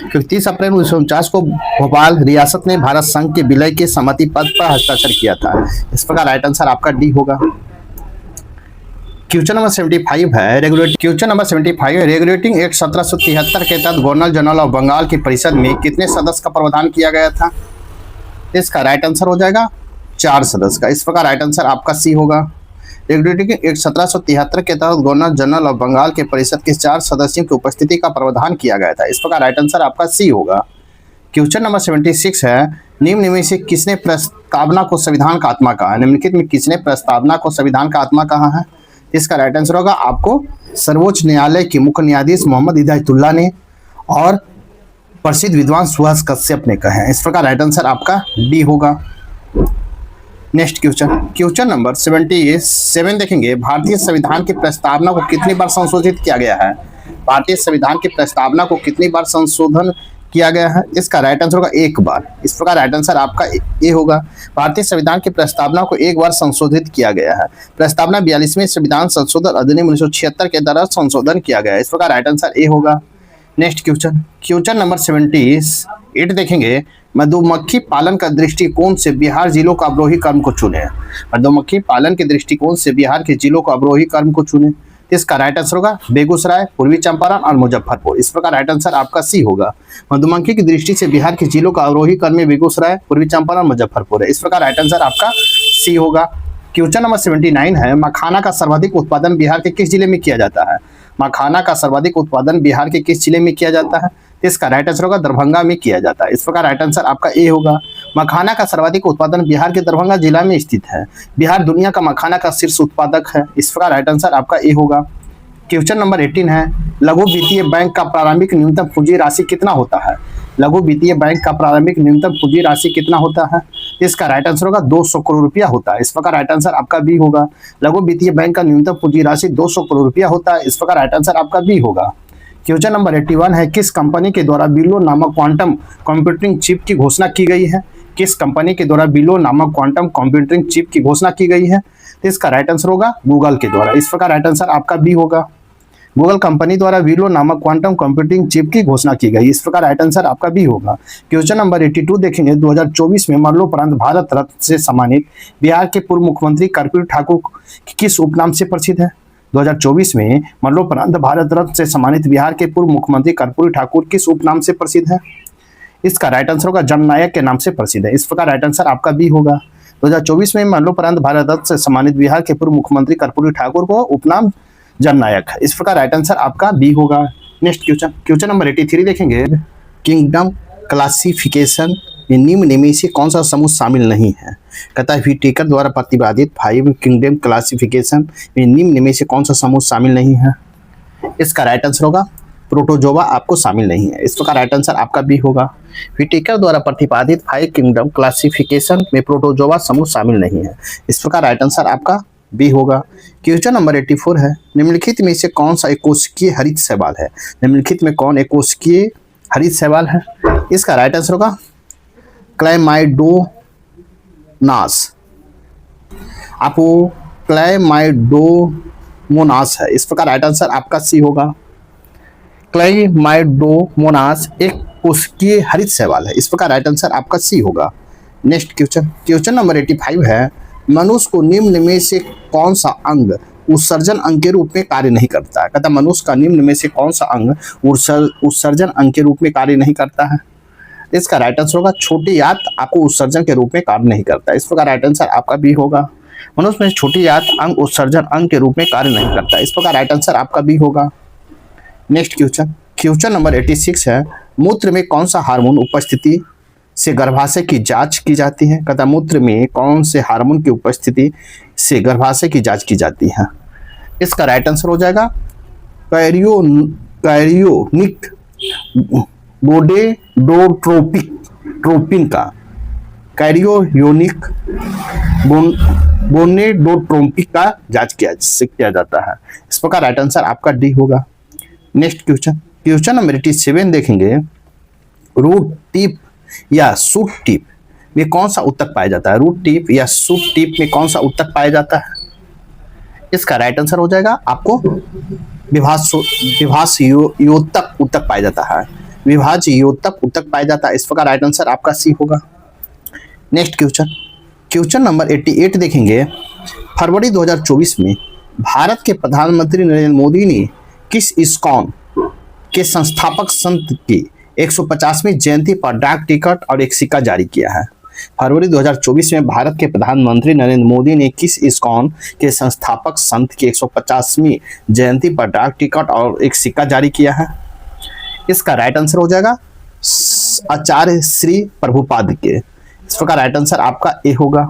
क्योंकि 30 अप्रैल 1949 को भोपाल रियासत ने भारत संघ के विलय के सहमति पत्र पर हस्ताक्षर किया था। इस प्रकार राइट आंसर आपका डी होगा। क्वेश्चन नंबर 75 है, रेगुलेटिंग एक्ट 1773 के तहत गवर्नर जनरल ऑफ बंगाल की परिषद में कितने सदस्य का प्रावधान किया गया था? इसका राइट आंसर हो जाएगा 4 सदस्य का। इस प्रकार राइट आंसर आपका सी होगा। रेगुलेटिंग एक्ट 1773 के तहत गवर्नर जनरल ऑफ बंगाल के परिषद के 4 सदस्यों की उपस्थिति का प्रावधान किया गया था। इस प्रकार राइट आंसर आपका सी होगा। क्वेश्चन नंबर 76 है, निम्न में से किसने प्रस्तावना को संविधान का आत्मा कहा? निम्नलिखित में किसने प्रस्तावना को संविधान का आत्मा कहा है? इसका राइट आंसर होगा आपको सर्वोच्च न्यायालय के मुख्य न्यायाधीश मोहम्मद हिदायतुल्लाह ने और प्रसिद्ध विद्वान सुभाष कश्यप ने कहे हैं। इस प्रकार राइट आंसर आपका डी होगा। नेक्स्ट क्वेश्चन नंबर 77 देखेंगे। भारतीय संविधान की प्रस्तावना को कितनी बार संशोधित किया गया है? भारतीय संविधान की प्रस्तावना को कितनी बार संशोधन किया गया है? इसका राइट आंसर होगा एक बार। इस प्रकार राइट आंसर आपका ए होगा। भारतीय संविधान की प्रस्तावना को एक बार संशोधित किया गया है। प्रस्तावना 42वें संविधान संशोधन अधिनियम 1976 के द्वारा संशोधन किया गया है। इस प्रकार राइट आंसर ए होगा। नेक्स्ट क्वेश्चन, क्वेश्चन नंबर 78 देखेंगे। मधुमक्खी पालन का दृष्टिकोण से बिहार जिलों का अवरोही क्रम को चुने। मधुमक्खी पालन के दृष्टिकोण से बिहार के जिलों का अवरोही क्रम को चुने। इसका राइट आंसर होगा बेगूसराय, पूर्वी चंपारण और मुजफ्फरपुर। इस प्रकार राइट आंसर आपका सी होगा। मधुमक्खी की दृष्टि से बिहार के जिलों का अवरोही क्रम में बेगूसराय, पूर्वी चंपारण, मुजफ्फरपुर है। इस प्रकार राइट आंसर आपका सी होगा। क्वेश्चन नंबर 79 है। मखाना का सर्वाधिक उत्पादन बिहार के किस जिले में किया जाता है? मखाना का सर्वाधिक उत्पादन बिहार के किस जिले में किया जाता है? इसका राइट आंसर होगा दरभंगा में किया जाता है। इस प्रकार राइट आंसर आपका ए होगा। मखाना का सर्वाधिक उत्पादन बिहार के दरभंगा जिला में स्थित है। बिहार दुनिया का मखाना का शीर्ष उत्पादक है। इस प्रकार राइट आंसर आपका ए होगा। क्वेश्चन नंबर 18 है। लघु वित्तीय बैंक का प्रारंभिक न्यूनतम पूंजी राशि कितना होता है? लघु वित्तीय बैंक का प्रारंभिक न्यूनतम पूंजी राशि कितना होता है? इसका राइट आंसर होगा 200 करोड़ रुपया होता है। इस प्रकार राइट आंसर आपका बी होगा। लघु वित्तीय बैंक का न्यूनतम पूंजी राशि 200 करोड़ रुपया होता है। इस प्रकार राइट आंसर आपका बी होगा। क्वेश्चन नंबर 81 है। किस कंपनी के द्वारा बिलो नामक क्वांटम कंप्यूटिंग चिप की घोषणा की गई है? किस कंपनी के द्वारा बिलो नामक क्वांटम कंप्यूटिंग चिप की घोषणा की गई है? इसका राइट आंसर होगा गूगल के द्वारा। इस प्रकार राइट आंसर आपका बी होगा। गूगल कंपनी द्वारा वीलो नामक क्वांटम कंप्यूटिंग चिप की घोषणा की गई। इस प्रकार राइट आंसर आपका बी होगा। क्वेश्चन नंबर 82 देखेंगे। 2024 में मरणोपरांत भारत रत्न से सम्मानित बिहार के पूर्व मुख्यमंत्री कर्पूरी ठाकुर किस उपनाम से प्रसिद्ध है? 2024 में मरणोपरांत भारत रत्न से सम्मानित बिहार के पूर्व मुख्यमंत्री कर्पूरी ठाकुर किस उपनाम से प्रसिद्ध है? इसका राइट आंसर होगा जननायक के नाम से प्रसिद्ध है। इस प्रकार राइट आंसर आपका बी होगा। 2024 में मरणोपरांत भारत रत्न से सम्मानित बिहार के पूर्व मुख्यमंत्री कर्पूरी ठाकुर को उपनाम जननायक है। इस प्रकार राइट आंसर आपका बी होगा। नेक्स्ट क्वेश्चन नंबर 83 देखेंगे। किंगडम क्लासिफिकेशन में निम्न में से कौन सा समूह शामिल नहीं है? कहता है व्हिटेकर द्वारा प्रतिपादित 5 किंगडम क्लासिफिकेशन में निम्न में से कौन सा समूह शामिल नहीं है? इसका राइट आंसर होगा प्रोटोजोआ आपको शामिल नहीं है। इस प्रकार राइट आंसर आपका बी होगा। व्हिटेकर द्वारा प्रतिपादित 5 किंगडम क्लासिफिकेशन में प्रोटोजोआ समूह शामिल नहीं है। इस प्रकार राइट आंसर आपका बी होगा। क्वेश्चन नंबर 84 है। निम्नलिखित में से कौन सा एकोष्कीय हरित शैवाल है? निम्नलिखित में कौन एकोष्कीय हरित शैवाल है? इसका राइट आंसर होगा क्लाइमाइडोनास। आपको क्लाइमाइडोमोनास है। इस प्रकार राइट आंसर आपका सी होगा। क्लाइमाइडोमोनास एक कोशिकीय हरित शैवाल है। इस प्रकार राइट आंसर आपका सी होगा। नेक्स्ट क्वेश्चन नंबर 85 है। मनुष्य को निम्न में से कौन सा अंग उत्सर्जन अंग के रूप में कार्य नहीं करता है? कहता मनुष्य का निम्न में से कौन सा अंग उत्सर्जन अंग के रूप में कार्य नहीं करता है? इसका राइट आंसर होगा छोटी आंत आपको उत्सर्जन के रूप में कार्य नहीं करता है। इस प्रकार राइट आंसर आपका बी होगा। मनुष्य में छोटी आंत अंग उत्सर्जन अंग के रूप में कार्य नहीं करता है। इस प्रकार राइट आंसर आपका बी होगा। नेक्स्ट क्वेश्चन नंबर 86 है। मूत्र में कौन सा हार्मोन उपस्थिति से गर्भाशय की जांच की जाती है? कहता मूत्र में कौन से हार्मोन की उपस्थिति से गर्भाशय की जांच की जाती है? इसका राइट आंसर हो जाएगा कैरियोनिक गोनेडोट्रोपिन का। कैरियोनिक गोनेडोट्रोपिक का जांच किया जाता है। इस प्रकार राइट आंसर आपका डी होगा। नेक्स्ट क्वेश्चन नंबर 87 देखेंगे। रूट टिप या सूट टिप में कौन सा उत्तक पाया जाता है? रूट टिप या सूट टिप में कौन सा उत्तक पाया जाता है? इसका राइट आंसर हो जाएगा आपको विभाजयोतक उत्तक पाया जाता है। विभाजयोतक उत्तक पाया जाता है। इस प्रकार राइट आंसर आपका सी होगा। नेक्स्ट क्वेश्चन नंबर 88 देखेंगे। फरवरी 2024 में भारत के प्रधानमंत्री नरेंद्र मोदी ने किस इस्कॉन के संस्थापक संत की 150वीं जयंती पर डाक टिकट और एक सिक्का जारी किया है? फरवरी 2024 में भारत के प्रधानमंत्री नरेंद्र मोदी ने किस इस्कॉन के संस्थापक संत की 150वीं जयंती पर डाक टिकट और एक सिक्का जारी किया है? इसका राइट आंसर हो जाएगा आचार्य श्री प्रभुपाद के। इस प्रकार राइट आंसर आपका ए होगा।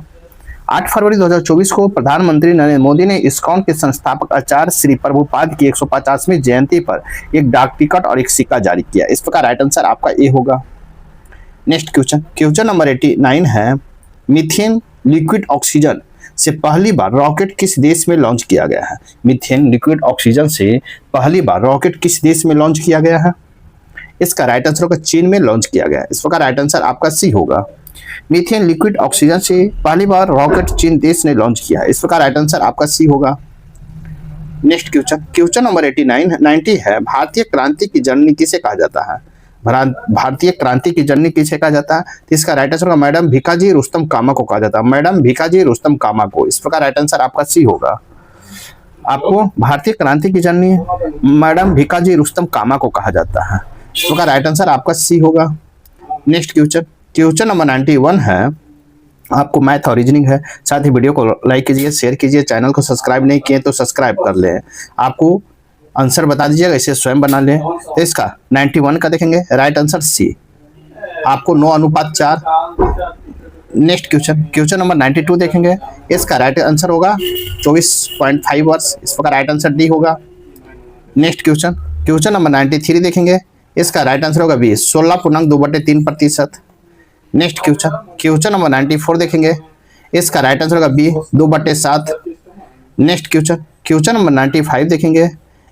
8 फरवरी 2024 को प्रधानमंत्री नरेंद्र मोदी ने इस्कॉन के संस्थापक आचार्य श्री प्रभुपाद की 150वीं जयंती पर एक डाक टिकट और एक सिक्का जारी किया। इस प्रकार राइट आंसर आपका ए होगा। नेक्स्ट क्वेश्चन नंबर 89 है। मीथेन लिक्विड ऑक्सीजन से पहली बार रॉकेट किस देश में लॉन्च किया गया है? मीथेन लिक्विड ऑक्सीजन से पहली बार रॉकेट किस देश में लॉन्च किया गया है? इसका राइट आंसर होगा चीन में लॉन्च किया गया। इस प्रकार राइट आंसर आपका सी होगा। मीथेन लिक्विड ऑक्सीजन से पहली बार रॉकेट चीन देश ने लॉन्च किया है। इस प्रकार राइट आंसर आपका सी होगा। नेक्स्ट क्वेश्चन नंबर 90 है, भारतीय क्रांति की जननी किसे कहा जाता है? भारतीय क्रांति की जननी किसे कहा जाता है? तो इसका राइट आंसर होगा मैडम भीकाजी रुस्तम कामा को कहा जाता है। मैडम भीकाजी रुस्तम कामा को। इस प्रकार राइट आंसर आपका सी होगा। आपको भारतीय क्रांति की जननी मैडम भीकाजी रुस्तम कामा को कहा जाता है। इस प्रकार राइट आंसर आपका सी होगा। नेक्स्ट क्वेश्चन नंबर 91 है, आपको मैथ और रीजनिंग है। साथ ही वीडियो को लाइक कीजिए, शेयर कीजिए, चैनल को सब्सक्राइब नहीं किए तो सब्सक्राइब कर लें। आपको आंसर बता दीजिएगा, इसे स्वयं बना लें। तो इसका 91 का देखेंगे, राइट आंसर सी। आपको 9:4। नेक्स्ट क्वेश्चन नंबर 92 देखेंगे, इसका राइट आंसर होगा 24.5 वर्ष। इस प्रकार राइट आंसर डी होगा। नेक्स्ट क्वेश्चन नंबर 93 देखेंगे, इसका राइट आंसर होगा बी 16.2/3%। नेक्स्ट क्वेश्चन नंबर 94 देखेंगे, इसका राइट आंसर होगा बी 2/7। नेक्स्ट क्वेश्चन नंबर 95 देखेंगे,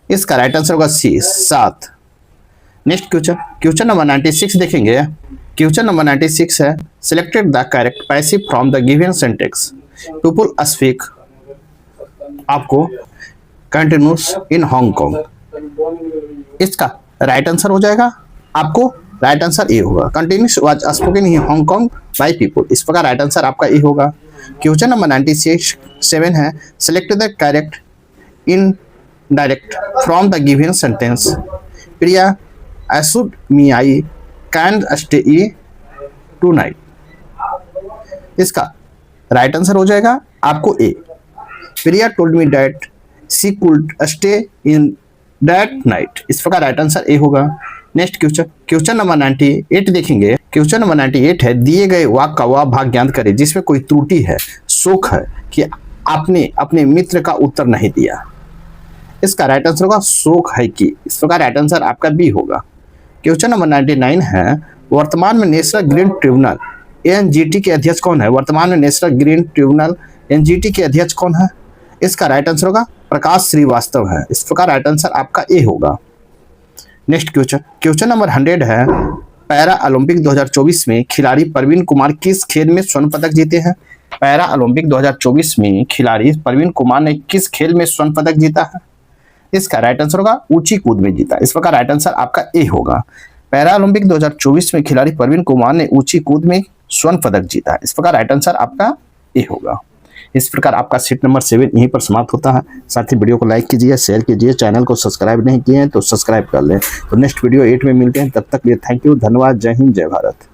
इसका राइट आंसर होगा सी 7। नेक्स्ट क्वेश्चन नंबर 96 देखेंगे, क्वेश्चन नंबर 96 है, selected the correct passive from the given sentence people speak आपको कंटिन्यूस इन हांगकांग। इसका राइट आंसर हो जाएगा, आपको राइट आंसर ए होगा। Continuous was spoken in Hong Kong by people. इस प्रकार राइट आंसर आपका ए होगा। क्वेश्चन नंबर 97 है, select the correct indirect from the given sentence Priya assured me I can stay tonight. इसका राइट आंसर हो जाएगा आपको A. Priya told me that she could stay in that night. इस प्रकार right answer A होगा। Next question number 98 देखेंगे। Question number 98 है, दिए गए वाक्य का वह भाग ज्ञात करें जिसमें कोई त्रुटि है, शोक है कि आपने अपने मित्र का उत्तर नहीं दिया। इसका राइट आंसर होगा शोक है कि। इस प्रकार राइट आंसर आपका बी होगा। क्वेश्चन नंबर 99 है, वर्तमान में नेशनल ग्रीन ट्रिब्यूनल एनजीटी के अध्यक्ष कौन है? वर्तमान में नेशनल ग्रीन ट्रिब्यूनल एनजीटी के अध्यक्ष कौन है? इसका राइट आंसर होगा प्रकाश श्रीवास्तव है। इस प्रकार राइट आंसर आपका ए होगा। नेक्स्ट क्वेश्चन नंबर 100 है, पैरा ओलंपिक 2024 में खिलाड़ी परवीन कुमार किस खेल में स्वर्ण पदक जीते हैं? पैरा ओलंपिक 2024 में खिलाड़ी परवीन कुमार ने किस खेल में स्वर्ण पदक जीता है? इसका राइट आंसर होगा ऊंची कूद में जीता। इस प्रकार राइट आंसर आपका ए होगा। पैरा ओलंपिक 2024 में खिलाड़ी परवीन कुमार ने ऊंची कूद में स्वर्ण पदक जीता है। इस प्रकार राइट आंसर आपका ए होगा। इस प्रकार आपका सीट नंबर 7 यहीं पर समाप्त होता है। साथ ही वीडियो को लाइक कीजिए, शेयर कीजिए, चैनल को सब्सक्राइब नहीं किए हैं तो सब्सक्राइब कर लें। तो नेक्स्ट वीडियो 8 में मिलते हैं, तब तक लिए थैंक यू, धन्यवाद, जय हिंद, जय भारत।